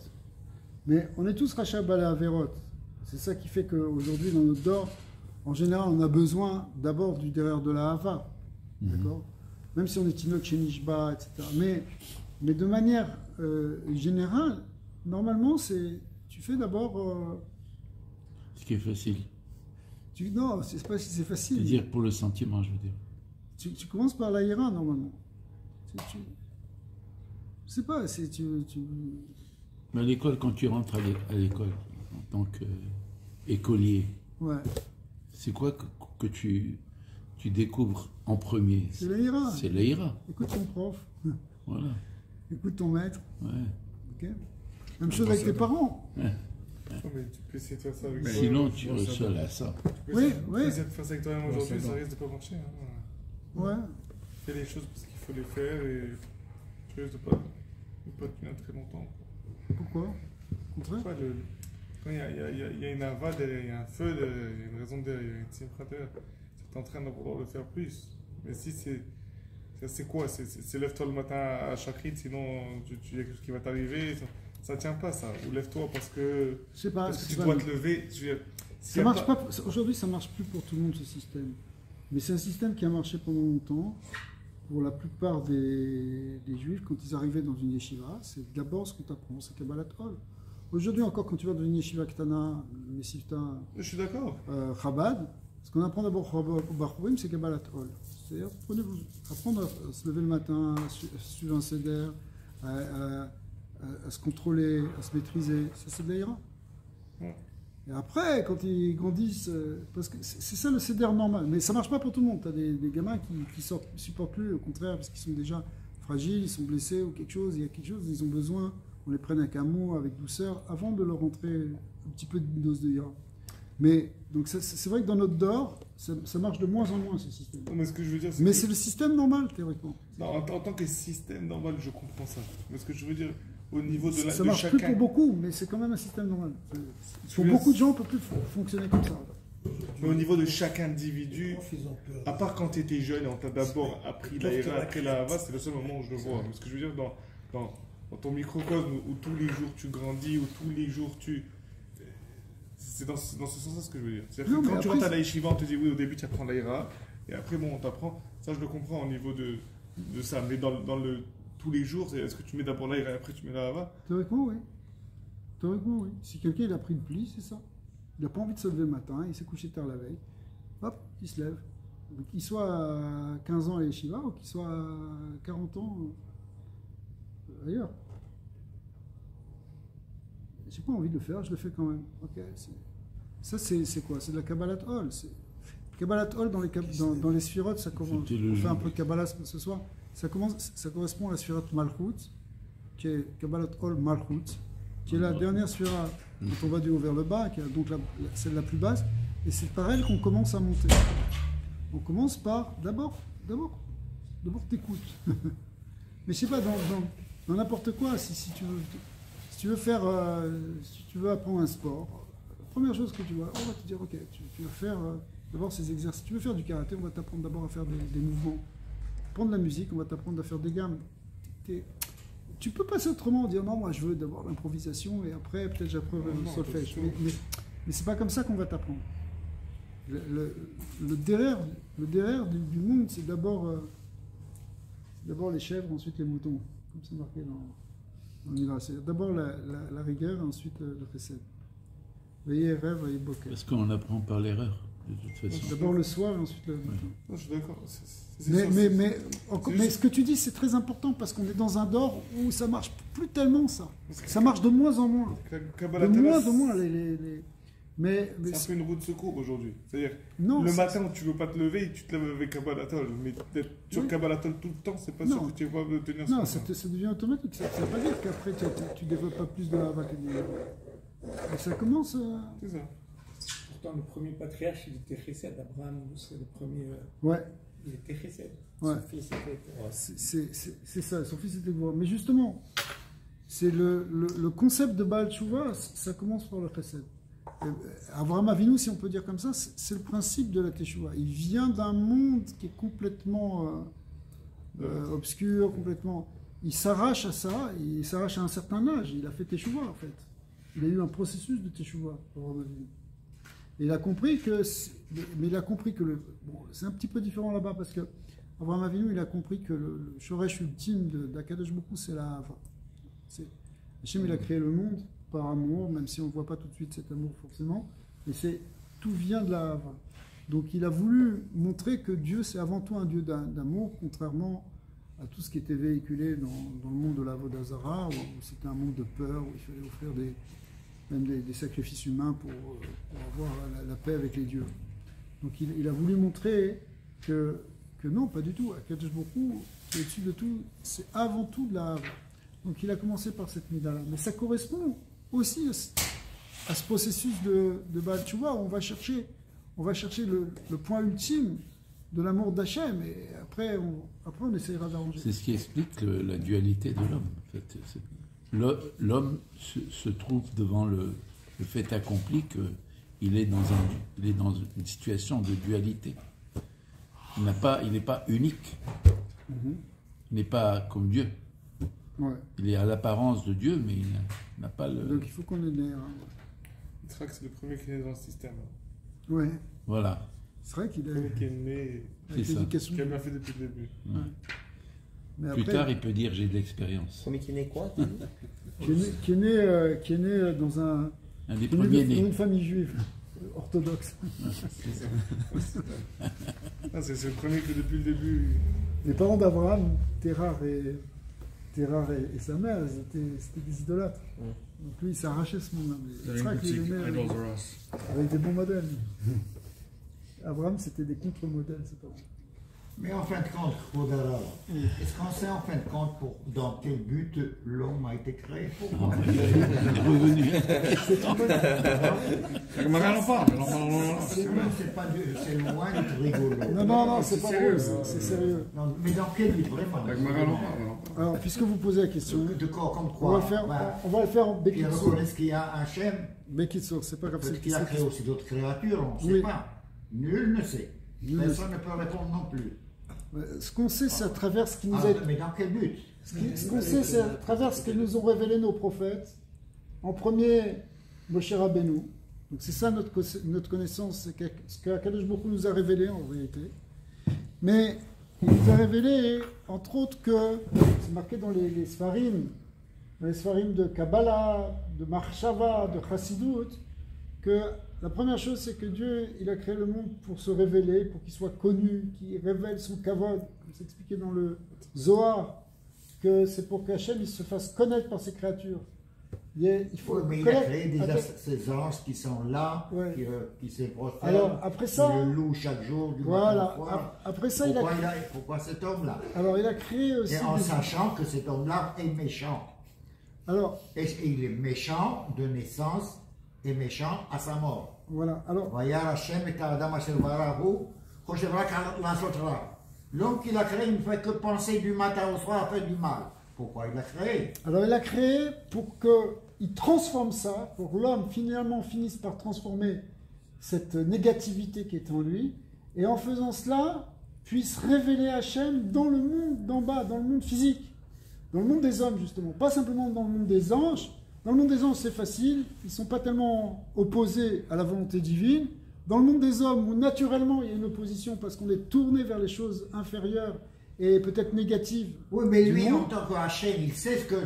Mais on est tous Racha, Baal Averot. C'est ça qui fait qu'aujourd'hui, dans notre dor, en général, on a besoin d'abord du derrière de la Hava. D'accord? Même si on est Tinok chez Nishba, etc. Mais de manière générale, normalement, tu fais d'abord. Ce qui est facile. Non, c'est pas si c'est facile. C'est-à-dire pour le sentiment, je veux dire. Tu commences par l'Aïra, normalement. Je sais pas, Mais à l'école, quand tu rentres à l'école, en tant qu'écolier, ouais. C'est quoi que tu découvres en premier? C'est l'Aïra. C'est l'Aïra. Écoute ton prof. Voilà. Écoute ton maître. Ouais. Okay. Même chose avec tes parents. Ouais. Non, mais tu peux essayer de faire ça avec toi. Sinon, tu reçois là ça. Tu peux essayer de faire ça avec toi-même aujourd'hui, ça risque de pas marcher. Hein. Ouais. Fais les choses parce qu'il faut les faire et tu risques de pas tenir très longtemps. Pourquoi? Au contraire. Quand il y a une ava derrière, il y a un feu derrière, il y a une raison derrière, il y a une simcha derrière, tu es en train de vouloir le faire plus. Mais si c'est quoi? C'est lève-toi le matin à Shachrit, sinon il y a quelque chose qui va t'arriver. Ça tient pas ça. Ou lève-toi parce que tu dois te lever. Ça marche pas. Aujourd'hui, ça marche plus pour tout le monde ce système. Mais c'est un système qui a marché pendant longtemps. Pour la plupart des Juifs, quand ils arrivaient dans une yeshiva, c'est d'abord ce qu'on t'apprend, c'est Kabbalat Ol. Aujourd'hui encore, quand tu vas dans une yeshiva Ktana, Mesivta, je suis d'accord. Chabad, ce qu'on apprend d'abord au Bachurim, c'est Kabbalat Ol. C'est-à-dire, apprendre à se lever le matin, à suivre un seder, à se contrôler, à se maîtriser. Ça, c'est de l'Aïra. Ouais. Et après, quand ils grandissent, parce que c'est ça le seder normal, mais ça marche pas pour tout le monde. Tu as des gamins qui supportent plus, au contraire, parce qu'ils sont déjà fragiles, ils sont blessés ou quelque chose, il y a quelque chose, ils ont besoin, on les prenne avec amour, avec douceur, avant de leur rentrer un petit peu de dose de ira. Mais donc c'est vrai que dans notre dor, ça marche de moins en moins ce système. Non, mais ce que je veux dire, c'est le système normal, théoriquement. Non, en tant que système normal, je comprends ça. Mais ce que je veux dire, au niveau de ça marche chacun... plus pour beaucoup, mais c'est quand même un système normal. Pour beaucoup de gens, on ne peut plus fonctionner comme ça. Mais au niveau de chaque individu, à part quand tu étais jeune et on t'a d'abord appris l'Aïra, après la Hava, c'est le seul moment où je le vois. Mais ce que je veux dire, dans ton microcosme où tous les jours tu grandis, où tous les jours tu... C'est dans ce sens-là ce que je veux dire. C'est-à-dire que quand tu rentres à la yeshiva, on te dit oui, au début tu apprends l'Aïra, et après bon, on t'apprend. Ça, je le comprends au niveau de ça. Mais dans le tous les jours, est-ce que tu mets d'abord l'Aïra et après tu mets la Hava? Théoriquement, oui. Théoriquement, oui. Si quelqu'un il a pris une pli, c'est ça. Il n'a pas envie de se lever le matin, il s'est couché tard la veille, hop, il se lève. Qu'il soit à 15 ans à yeshiva ou qu'il soit à 40 ans ailleurs. J'ai pas envie de le faire, je le fais quand même. Ok. Ça, c'est quoi? C'est de la Kabbalat Ol. Kabbalat Ol dans les sphirotes, ça commence. On fait un peu de Kabbalah ce soir. Ça correspond à la sphirot Malchut, qui est Kabbalat Ol Malchut. qui est la dernière sphira, quand on va du haut vers le bas, qui est donc celle la plus basse, et c'est par elle qu'on commence à monter. On commence par, d'abord t'écoutes. Mais je sais pas, dans n'importe quoi, si tu veux faire, si tu veux apprendre un sport, la première chose que tu vois, on va te dire, ok, tu vas faire d'abord ces exercices. Tu veux faire du karaté, on va t'apprendre d'abord à faire des mouvements. Prendre de la musique, on va t'apprendre à faire des gammes. Tu peux passer autrement, dire non, moi je veux d'abord l'improvisation et après peut-être j'apprends le solfège. Mais c'est pas comme ça qu'on va t'apprendre. Le derrière du monde, c'est d'abord les chèvres, ensuite les moutons, comme c'est marqué dans le Midrash. C'est d'abord la rigueur, ensuite le chesed. Veillez rêve, veillez bokeh. Parce qu'on apprend par l'erreur, de toute façon. D'abord le soir et ensuite le matin. Non, je suis d'accord. Mais ce que tu dis, c'est très important parce qu'on est dans un dor où ça marche plus tellement ça. Ça marche de moins en moins. De moins. Mais c'est un peu une roue de secours aujourd'hui. C'est-à-dire, non, le matin où tu ne veux pas te lever, tu te lèves avec Kabbalatol. Mais d'être sur Kabbalatol tout le temps, c'est pas sûr que tu es capable de tenir ça. Non, ça devient automatique. Ça ne veut pas dire qu'après tu ne développes pas plus de la vague. Mais ça commence. C'est ça. Pourtant, le premier patriarche, il était Chesed. Abraham, c'est le premier. Ouais. Il était Chesed. Ouais. Son fils était. C'est ça, son fils était Gvora. Mais justement, c'est le concept de Baal Tshuva, ça commence par le Chesed. Avraham Avinu, si on peut dire comme ça, c'est le principe de la Teshuva. Il vient d'un monde qui est complètement obscur, complètement. Il s'arrache à ça, il s'arrache à un certain âge. Il a fait Teshuva en fait. Il a eu un processus de Teshuva, Avraham Avinu. Et il a compris que, bon, c'est un petit peu différent là-bas parce que Avraham Avinu, il a compris que le shoresh ultime d'Akadosh Baruch Hu, c'est la Hava. Hachem, il a créé le monde par amour, même si on ne voit pas tout de suite cet amour forcément, mais tout vient de la Hava. Donc il a voulu montrer que Dieu, c'est avant tout un Dieu d'amour, contrairement à tout ce qui était véhiculé dans le monde de l'Avodah Zara, où c'était un monde de peur, où il fallait offrir même des sacrifices humains pour avoir la paix avec les dieux. Donc il a voulu montrer que non, pas du tout. Akadosh Baruch Hu, qui est au-dessus de tout, c'est avant tout de la Hava. Donc il a commencé par cette mida-là. Mais ça correspond aussi à ce processus de Baal Tshuva, où on va chercher le point ultime de l'amour d'Hachem, et après on essaiera d'arranger. C'est ce qui explique la dualité de l'homme. En fait. L'homme se trouve devant le fait accompli qu'il est dans une situation de dualité. Il n'est pas unique. Il n'est pas comme Dieu. Ouais. Il est à l'apparence de Dieu, mais il n'a pas le... Donc il faut qu'on ait l'air. Yitzhak, c'est le premier qui est né dans le système. Ouais. Voilà. C'est vrai qu'il est... Le premier qui est né, qui a bien fait depuis le début. Ouais. Mais Plus après, tard, il peut dire j'ai de l'expérience. Premier qui est né quoi qui est né dans un des premiers nés. Dans une famille juive orthodoxe. C'est le premier que depuis le début. Les parents d'Abraham, Terrar et sa mère, c'était des idolâtres. Donc lui, il s'est arraché ce monde-là. C'est vrai qu'il est né avec des bons modèles. Abraham, c'était des contre-modèles, c'est pas bon. Mais en fin de compte, Kodara, est-ce qu'on sait en fin de compte dans quel but l'homme a été créé? Pourquoi Il est revenu. C'est loin d'être rigolo. Non, c'est pas drôle, c'est sérieux. Non, mais dans quel but vraiment? Alors, puisque vous posez la question, de quoi, comme quoi? On va le faire en Ils Bekitsour. reconnaissent qu'il y a un Hachem. Bekitsour, c'est pas grave. Peut-être qu'il a créé aussi d'autres créatures, on ne sait pas. Nul ne sait. Personne ne peut répondre non plus. Ce qu'on sait, c'est à travers ce qui nous a été... Mais dans quel but? Ce qu'on sait, c'est à travers ce que nous ont révélé nos prophètes. En premier, Moshe Rabbeinu. Donc c'est ça notre connaissance, c'est ce qu'Akadosh Baruch Hu nous a révélé en réalité. Mais il nous a révélé, entre autres, que, c'est marqué dans les Sfarim de Kabbalah, de Marshava, de Chassidut, que la première chose, c'est que Dieu, il a créé le monde pour se révéler, pour qu'il soit connu, qu'il révèle son kavod, comme c'est expliqué dans le Zohar, que c'est pour qu'Hachem il se fasse connaître par ses créatures. Il faut mais il a créé déjà ces anges qui sont là, qui se prosternent, alors, après ça, qui le louent chaque jour, du voilà, matin au soir. Après ça, Pourquoi cet homme-là? Alors il a créé aussi... Et en sachant que cet homme-là est méchant. Alors, et il est méchant de naissance et méchant à sa mort. Voilà. Alors, l'homme qu'il a créé ne fait que penser du matin au soir à faire du mal. Pourquoi il l'a créé? Alors il l'a créé pour qu'il transforme ça, pour que l'homme finalement finisse par transformer cette négativité qui est en lui, et en faisant cela, puisse révéler Hachem dans le monde d'en bas, dans le monde physique, dans le monde des hommes justement, pas simplement dans le monde des anges. Dans le monde des anges c'est facile, ils ne sont pas tellement opposés à la volonté divine. Dans le monde des hommes, où naturellement il y a une opposition parce qu'on est tourné vers les choses inférieures et peut-être négatives. Oui, mais lui, en tant que Hachem, il sait que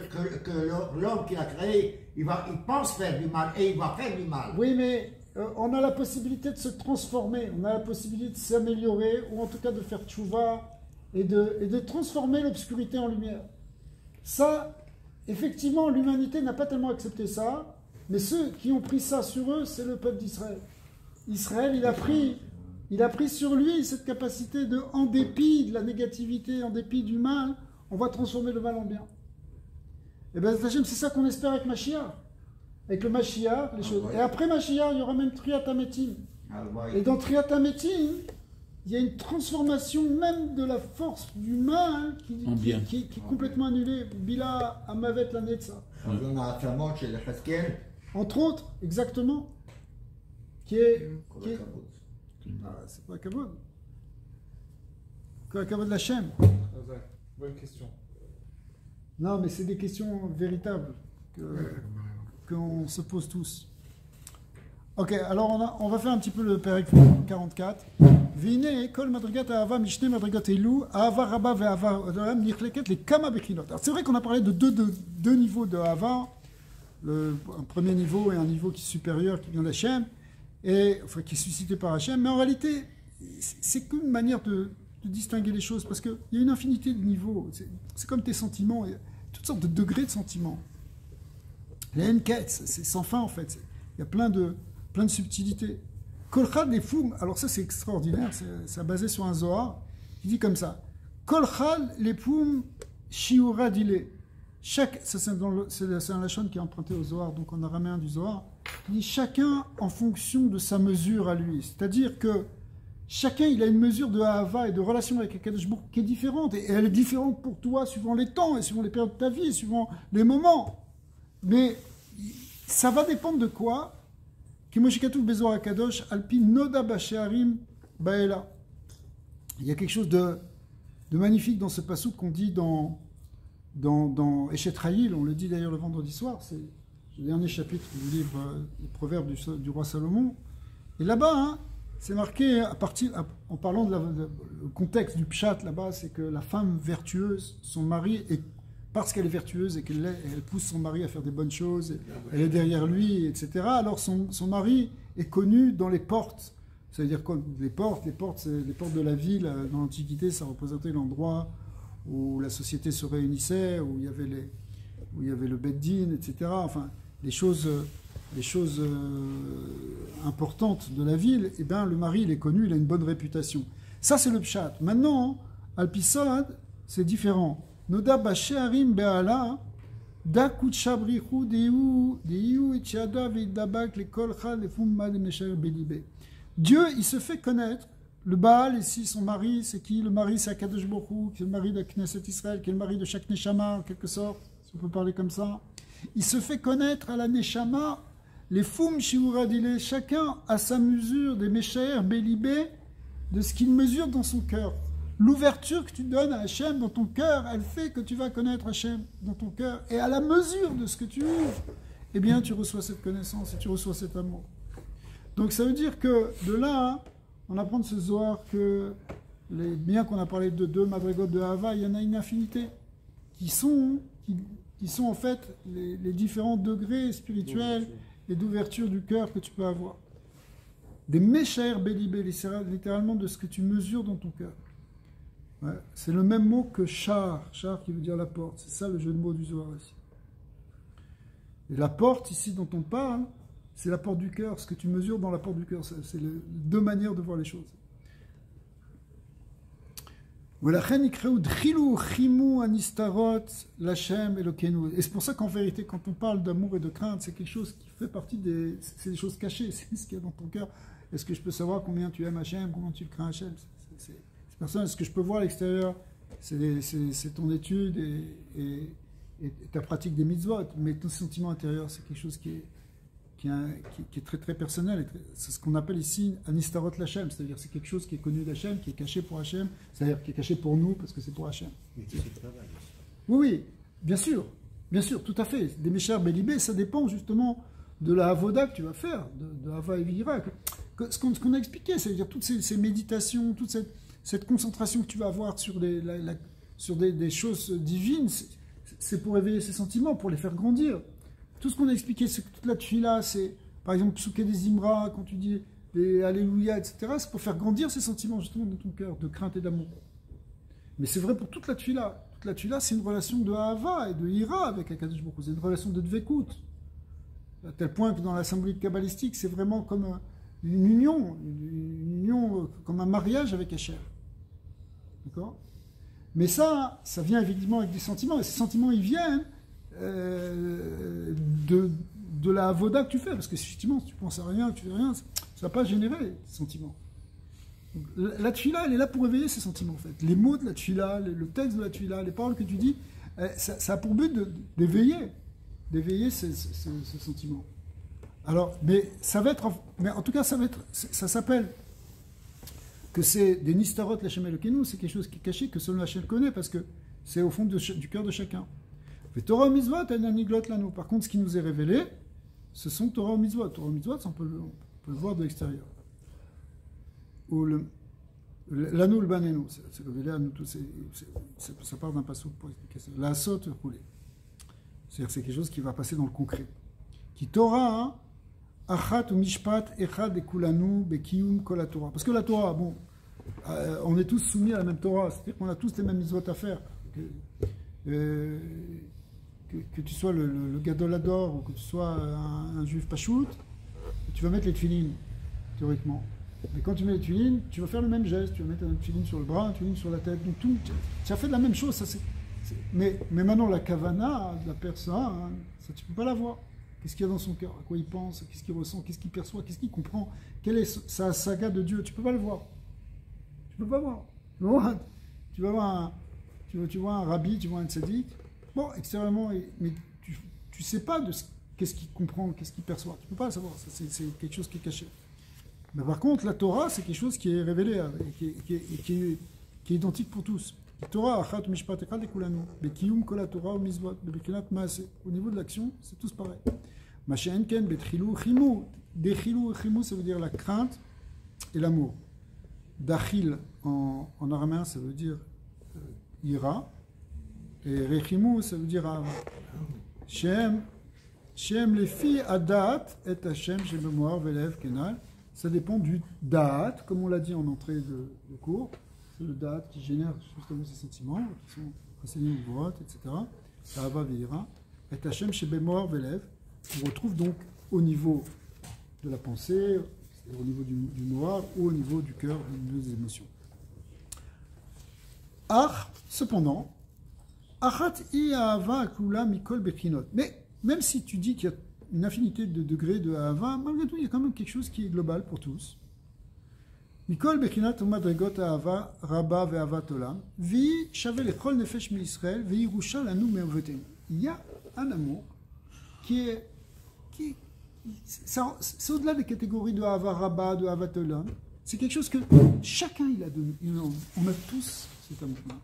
l'homme qu'il a créé, il pense faire du mal et il va faire du mal. Oui, mais on a la possibilité de se transformer, on a la possibilité de s'améliorer, ou en tout cas de faire tchouva et de transformer l'obscurité en lumière. Ça, effectivement, l'humanité n'a pas tellement accepté ça, mais ceux qui ont pris ça sur eux, c'est le peuple d'Israël. Israël, il a pris sur lui cette capacité de, en dépit de la négativité, en dépit du mal, on va transformer le mal en bien. Et bien, c'est ça qu'on espère avec Mashiach. Avec le Mashiach, les choses. Et après Mashiach, il y aura même Triat HaMetim. Et dans Triat HaMetim, il y a une transformation même de la force du mal qui est complètement annulée. Bila Amavet la Netza. Entre autres, exactement. C'est pas Kabod. Kabod de l'Hachem. Bonne question. Non, mais c'est des questions véritables qu'on se pose tous. Ok, alors on va faire un petit peu le Perek 44. Vine kol madrigat ahava mishne madrigat elu ahava rabba ve'ahava olam nichleket les kama bechinot. Alors c'est vrai qu'on a parlé de deux niveaux de ahava, un premier niveau et un niveau qui est supérieur qui vient d'Hachem, enfin qui est suscité par Hachem, mais en réalité c'est qu'une manière de distinguer les choses parce qu'il y a une infinité de niveaux. C'est comme tes sentiments, il y a toutes sortes de degrés de sentiments. Les enquêtes, c'est sans fin en fait. Il y a plein de subtilités. Kolchad les foum, alors ça c'est extraordinaire, c'est basé sur un Zohar, qui dit comme ça. Kolchad les foum shiura dile. Ça c'est un lachon qui est emprunté au Zohar, donc en araméen du Zohar. Il dit chacun en fonction de sa mesure à lui. C'est-à-dire que chacun il a une mesure de Ahava et de relation avec Akadosh Baruch Hu qui est différente. Et elle est différente pour toi suivant les temps et suivant les périodes de ta vie et suivant les moments. Mais ça va dépendre de quoi? Il y a quelque chose de magnifique dans ce passouk qu'on dit dans Eshet Hayil, on le dit d'ailleurs le vendredi soir, c'est le dernier chapitre du livre Les Proverbes du roi Salomon. Et là-bas, c'est marqué, en parlant le contexte du pshat, là-bas, c'est que la femme vertueuse, son mari est parce qu'elle est vertueuse et qu'elle pousse son mari à faire des bonnes choses, elle est derrière lui, etc. Alors son mari est connu dans les portes. C'est-à-dire que les portes, c'est les portes de la ville. Dans l'Antiquité, ça représentait l'endroit où la société se réunissait, où il y avait le Beddin, etc. Enfin, les choses importantes de la ville. Eh bien, le mari, il est connu, il a une bonne réputation. Ça, c'est le pshat. Maintenant, Alpisod, c'est différent. Noda bashearim be'ala da kutshabrichu deiu itchada veidabak le kolcha le fumma de mesher belibe. Dieu, il se fait connaître. Le Baal, ici, son mari, c'est qui? Le mari, c'est Akadosh Baruch Hu, qui est le mari de Knesset Israël, qui est le mari de chaque Neshama, en quelque sorte, si on peut parler comme ça. Il se fait connaître à la Neshama, les Fum Shiuradile, chacun à sa mesure des Mesher Belibe, de ce qu'il mesure dans son cœur. L'ouverture que tu donnes à Hachem dans ton cœur, elle fait que tu vas connaître Hachem dans ton cœur. Et à la mesure de ce que tu ouvres, eh bien, tu reçois cette connaissance et tu reçois cet amour. Donc, ça veut dire que de là, on apprend de ce Zohar que, bien qu'on a parlé de deux madrigot de Hava, il y en a une infinité qui sont en fait les différents degrés spirituels et d'ouverture du cœur que tu peux avoir. Des Mesher Belibé, littéralement de ce que tu mesures dans ton cœur. Ouais, c'est le même mot que char qui veut dire la porte. C'est ça le jeu de mots du Zohar ici. Et la porte ici dont on parle, c'est la porte du cœur, ce que tu mesures dans la porte du cœur. C'est deux manières de voir les choses. Et c'est pour ça qu'en vérité, quand on parle d'amour et de crainte, c'est quelque chose qui fait partie c'est des choses cachées, c'est ce qu'il y a dans ton cœur. Est-ce que je peux savoir combien tu aimes Hachem, combien tu le crains Hachem? C'est personne. Est-ce que je peux voir à l'extérieur? C'est ton étude et ta pratique des mitzvot, mais ton sentiment intérieur, c'est quelque chose qui est très très personnel. C'est ce qu'on appelle ici Anistarot l'Hachem, c'est-à-dire c'est quelque chose qui est connu d'Hachem, qui est caché pour Hachem, c'est-à-dire qui est caché pour nous parce que c'est pour Hachem. Oui, bien sûr, tout à fait. Des Méchar Bélibé, ça dépend justement de la Avoda que tu vas faire, de Hava et Vira. Ce qu'on a expliqué, c'est-à-dire toutes ces méditations, toute cette concentration que tu vas avoir sur des choses divines, c'est pour éveiller ces sentiments, pour les faire grandir. Tout ce qu'on a expliqué, c'est que toute la tefila, c'est par exemple Psuké des Imra, quand tu dis des Alléluia, etc., c'est pour faire grandir ces sentiments justement dans ton cœur, de crainte et d'amour. Mais c'est vrai pour toute la tefila. Toute la tefila, c'est une relation de Ahava et de Hira avec Akadosh Baruch Hu. C'est une relation de Dvekut. À tel point que dans la symbolique kabbalistique, c'est vraiment comme une union comme un mariage avec Hachem. D'accord? Mais ça vient évidemment avec des sentiments. Et ces sentiments, ils viennent de la avoda que tu fais. Parce que effectivement, si tu penses à rien, que tu fais rien, ça ne va pas générer des sentiments. Donc, la tefila, elle est là pour éveiller ces sentiments, en fait. Les mots de la tefila, le texte de la tefila, les paroles que tu dis, ça a pour but d'éveiller ces sentiments. Alors, mais en tout cas, ça s'appelle que c'est des nistarot l'Hachem Elokeinu, c'est quelque chose qui est caché, que seul Hachem connaît, parce que c'est au fond du cœur de chacun. Mais Torah ou Mitzvot, Aniglot Lanu. Par contre, ce qui nous est révélé, ce sont Torah ou Mitzvot. Torah ou Mitzvot, on peut le voir de l'extérieur. Ou l'Anu, le Banenu, c'est révélé à nous tous. Ça part d'un passouk pour expliquer ça. La saute roulée. C'est-à-dire c'est quelque chose qui va passer dans le concret. Qui Torah, Achat ou Mishpat, Echad et Kulanu, Bekiyum, Kol Torah. Parce que la Torah, bon, on est tous soumis à la même Torah, c'est-à-dire qu'on a tous les mêmes mitzvot à faire. Que tu sois le Gadol Hador ou que tu sois un juif Pachout, tu vas mettre les tefilines, théoriquement. Mais quand tu mets les tefilines, tu vas faire le même geste, tu vas mettre un tefilin sur le bras, un tefilin sur la tête, donc tout, tu as fait de la même chose. Ça, mais maintenant, la kavana de la personne, ça tu ne peux pas la voir. Qu'est-ce qu'il y a dans son cœur? À quoi il pense? Qu'est-ce qu'il ressent? Qu'est-ce qu'il perçoit? Qu'est-ce qu'il comprend? Quelle est sa saga de Dieu? Tu ne peux pas le voir. Tu ne peux pas voir. Tu vas voir tu vois un rabbi, tu vois un tzaddik. Bon, extérieurement, mais tu ne sais pas qu'est-ce qu'il comprend, qu'est-ce qu'il perçoit. Tu ne peux pas le savoir. C'est quelque chose qui est caché. Mais par contre, la Torah, c'est quelque chose qui est révélé, qui est identique pour tous. La Torah, Achat Mishpat Echad Kulanu, Bekiyum Kol Torah Mizvot, Bebekinat Maaseh. Au niveau de l'action, c'est tous pareil. Mashen Ken Betchilou Chimou. Dechilou Chimou, ça veut dire la crainte et l'amour. Dachil en araméen, ça veut dire ira. Et Rechimou, ça veut dire Ava. Shem Lefi Adat et Hashem Shem Mémoire Velev Kenal. Ça dépend du Da'at, comme on l'a dit en entrée de cours. C'est le Da'at qui génère justement ces sentiments, qui sont enseignés au Vorot, etc. Ava Veira. Et Hashem Shem Mémoire Velev. On retrouve donc au niveau de la pensée, au niveau du noir, ou au niveau du cœur, au niveau des émotions. Cependant, Achat I Ahava Kula Mikol Bechinot. Mais même si tu dis qu'il y a une infinité de degrés de Ahava, malgré tout, il y a quand même quelque chose qui est global pour tous. Mikol Bechinot Umadregot Ahava Rabba Ve'avat Olam Vi Shavel Echol Nefesh Mi'Israël Ve'irusha Lanu Me'ovetem. Il y a un amour c'est au-delà des catégories de Ahava Rabba, de Avat Olam. C'est quelque chose que chacun il a donné. On a tous cet amour-là.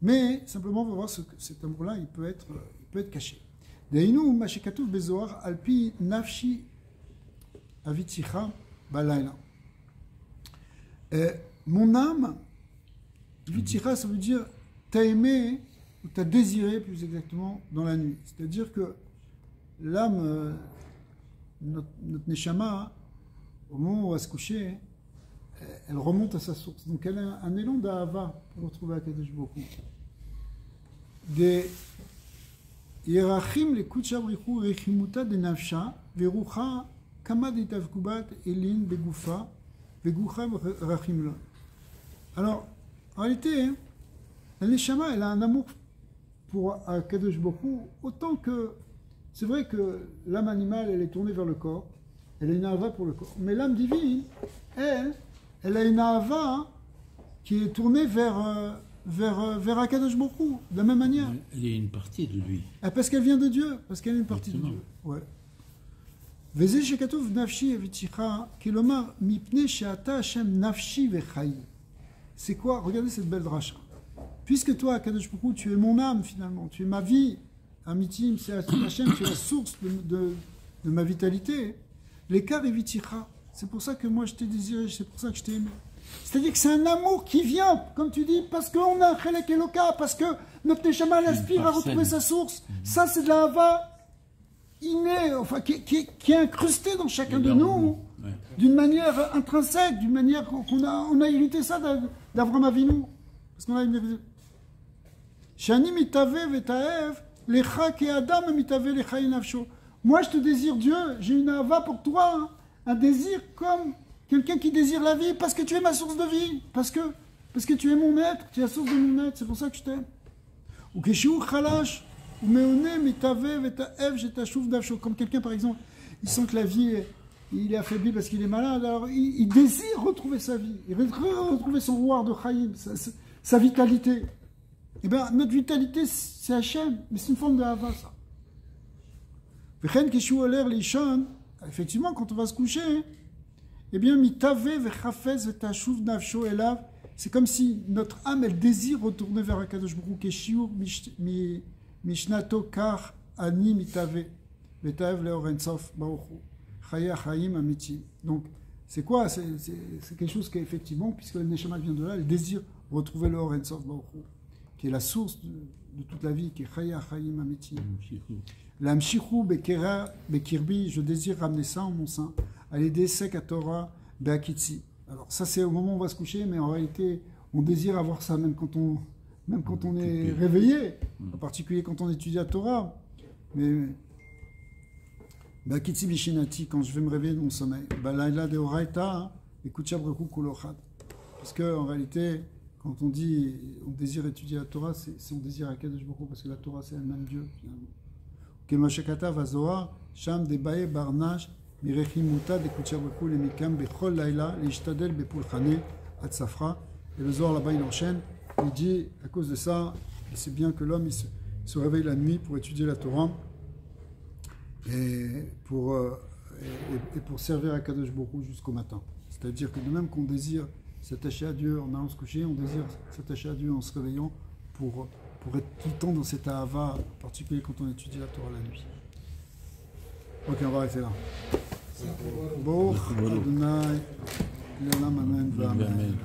Mais simplement, on va voir que cet amour-là, il peut être caché. Deinu mashekatuv bezoar alpi nafshi avitzicha balayla. Mon âme, vitzicha, ça veut dire t'as aimé ou t'as désiré plus exactement dans la nuit. C'est-à-dire que l'âme, notre neshama, au moment où elle va se coucher, elle remonte à sa source. Donc elle a un élan d'Ahava pour retrouver Akadosh Baruch Hu. Des Yerachim le Kuchabrichu Rechimuta de Nafsha, Verucha Kama de Tavkubat Elin Begufa, Vegucha Rachimla. Alors, en réalité, La Neshama, elle a un amour pour Akadosh Baruch Hu, autant que... C'est vrai que l'âme animale, elle est tournée vers le corps, elle a une ahava pour le corps. Mais l'âme divine, elle a une ahava qui est tournée vers Akadosh Baruch Hu, de la même manière. Elle est une partie de lui. Parce qu'elle vient de Dieu, parce qu'elle est une partie de Dieu. Ouais. וזה שכתוב נפשי ותשיך, כלומר, מפני שאתה השם נפשי וחי. C'est quoi? Regardez cette belle dracha. Puisque toi, Akadosh Baruch Hu, tu es mon âme finalement, tu es ma vie, Amitim, c'est Hachem, tu es la source de ma vitalité. L'écart est viticha. C'est pour ça que moi je t'ai désiré, c'est pour ça que je t'ai aimé. C'est-à-dire que c'est un amour qui vient, comme tu dis, parce qu'on a un chelek eloka, parce que notre neshama aspire à retrouver sa source. Ça, c'est de la hava innée, enfin, qui est incrustée dans chacun de nous, d'une manière intrinsèque, d'une manière qu'on a hérité ça d'Avraham Avinu. Parce qu'on a hérité. Shani mitavev et ta'ev, lecha ke adam mitavev lecha inavsho. Moi, je te désire Dieu, j'ai une hava pour toi, hein, un désir comme quelqu'un qui désire la vie, parce que tu es ma source de vie, parce que tu es mon être, tu es la source de mon être, c'est pour ça que je t'aime. Ou keshiu chalash, ou meone mitavev et ta'ev, je t'achouv d'avsho. Comme quelqu'un, par exemple, il sent que la vie, il est affaibli parce qu'il est malade, alors il désire retrouver sa vie, il désire retrouver son roi de Chaim, sa vitalité. Eh bien, notre vitalité, c'est Hachem, mais c'est une forme de hava, ça. Effectivement, quand on va se coucher, eh bien, c'est comme si notre âme, elle désire retourner vers Akadosh Baruch Hu, Mishnato kar ani mitave, vetaev leorensof baruch hu, chaya chaim amiti. Donc, c'est quoi? C'est quelque chose qui est effectivement, puisque le Neshama vient de là, elle désire retrouver le Orensof baruch hu, qui est la source de toute la vie, qui est chaya chaim amiti. L'amshichu bekirbi, je désire ramener ça en mon sein. Allez, sek à Torah beakitsi. Alors ça c'est au moment où on va se coucher, mais en réalité on désire avoir ça même quand on est réveillé, en particulier quand on étudie la Torah. Mais beakitsi bishinati, quand je vais me réveiller de mon sommeil. Balayla de oraita, ekutcha breku kulochad. Parce que en réalité, quand on dit on désire étudier la Torah, c'est on désire Akadosh Baruch Hu, parce que la Torah c'est elle-même Dieu finalement. Kemashekata vazoa sham debae barnach mirechimuta de kuchabaku le mikam bechol laila l'ishtadel bepulchane at safra. Et le Zohar là-bas il enchaîne, il dit à cause de ça, c'est bien que l'homme il se réveille la nuit pour étudier la Torah et pour servir à Kadosh Baruch Hu jusqu'au matin. C'est-à-dire que de même qu'on désire s'attacher à Dieu en allant se coucher, on désire s'attacher à Dieu en se réveillant pour être tout le temps dans cet ahava, en particulier quand on étudie la Torah la nuit. Ok, on va arrêter là. Baruch Adonai, L'Olam Amen, Amen.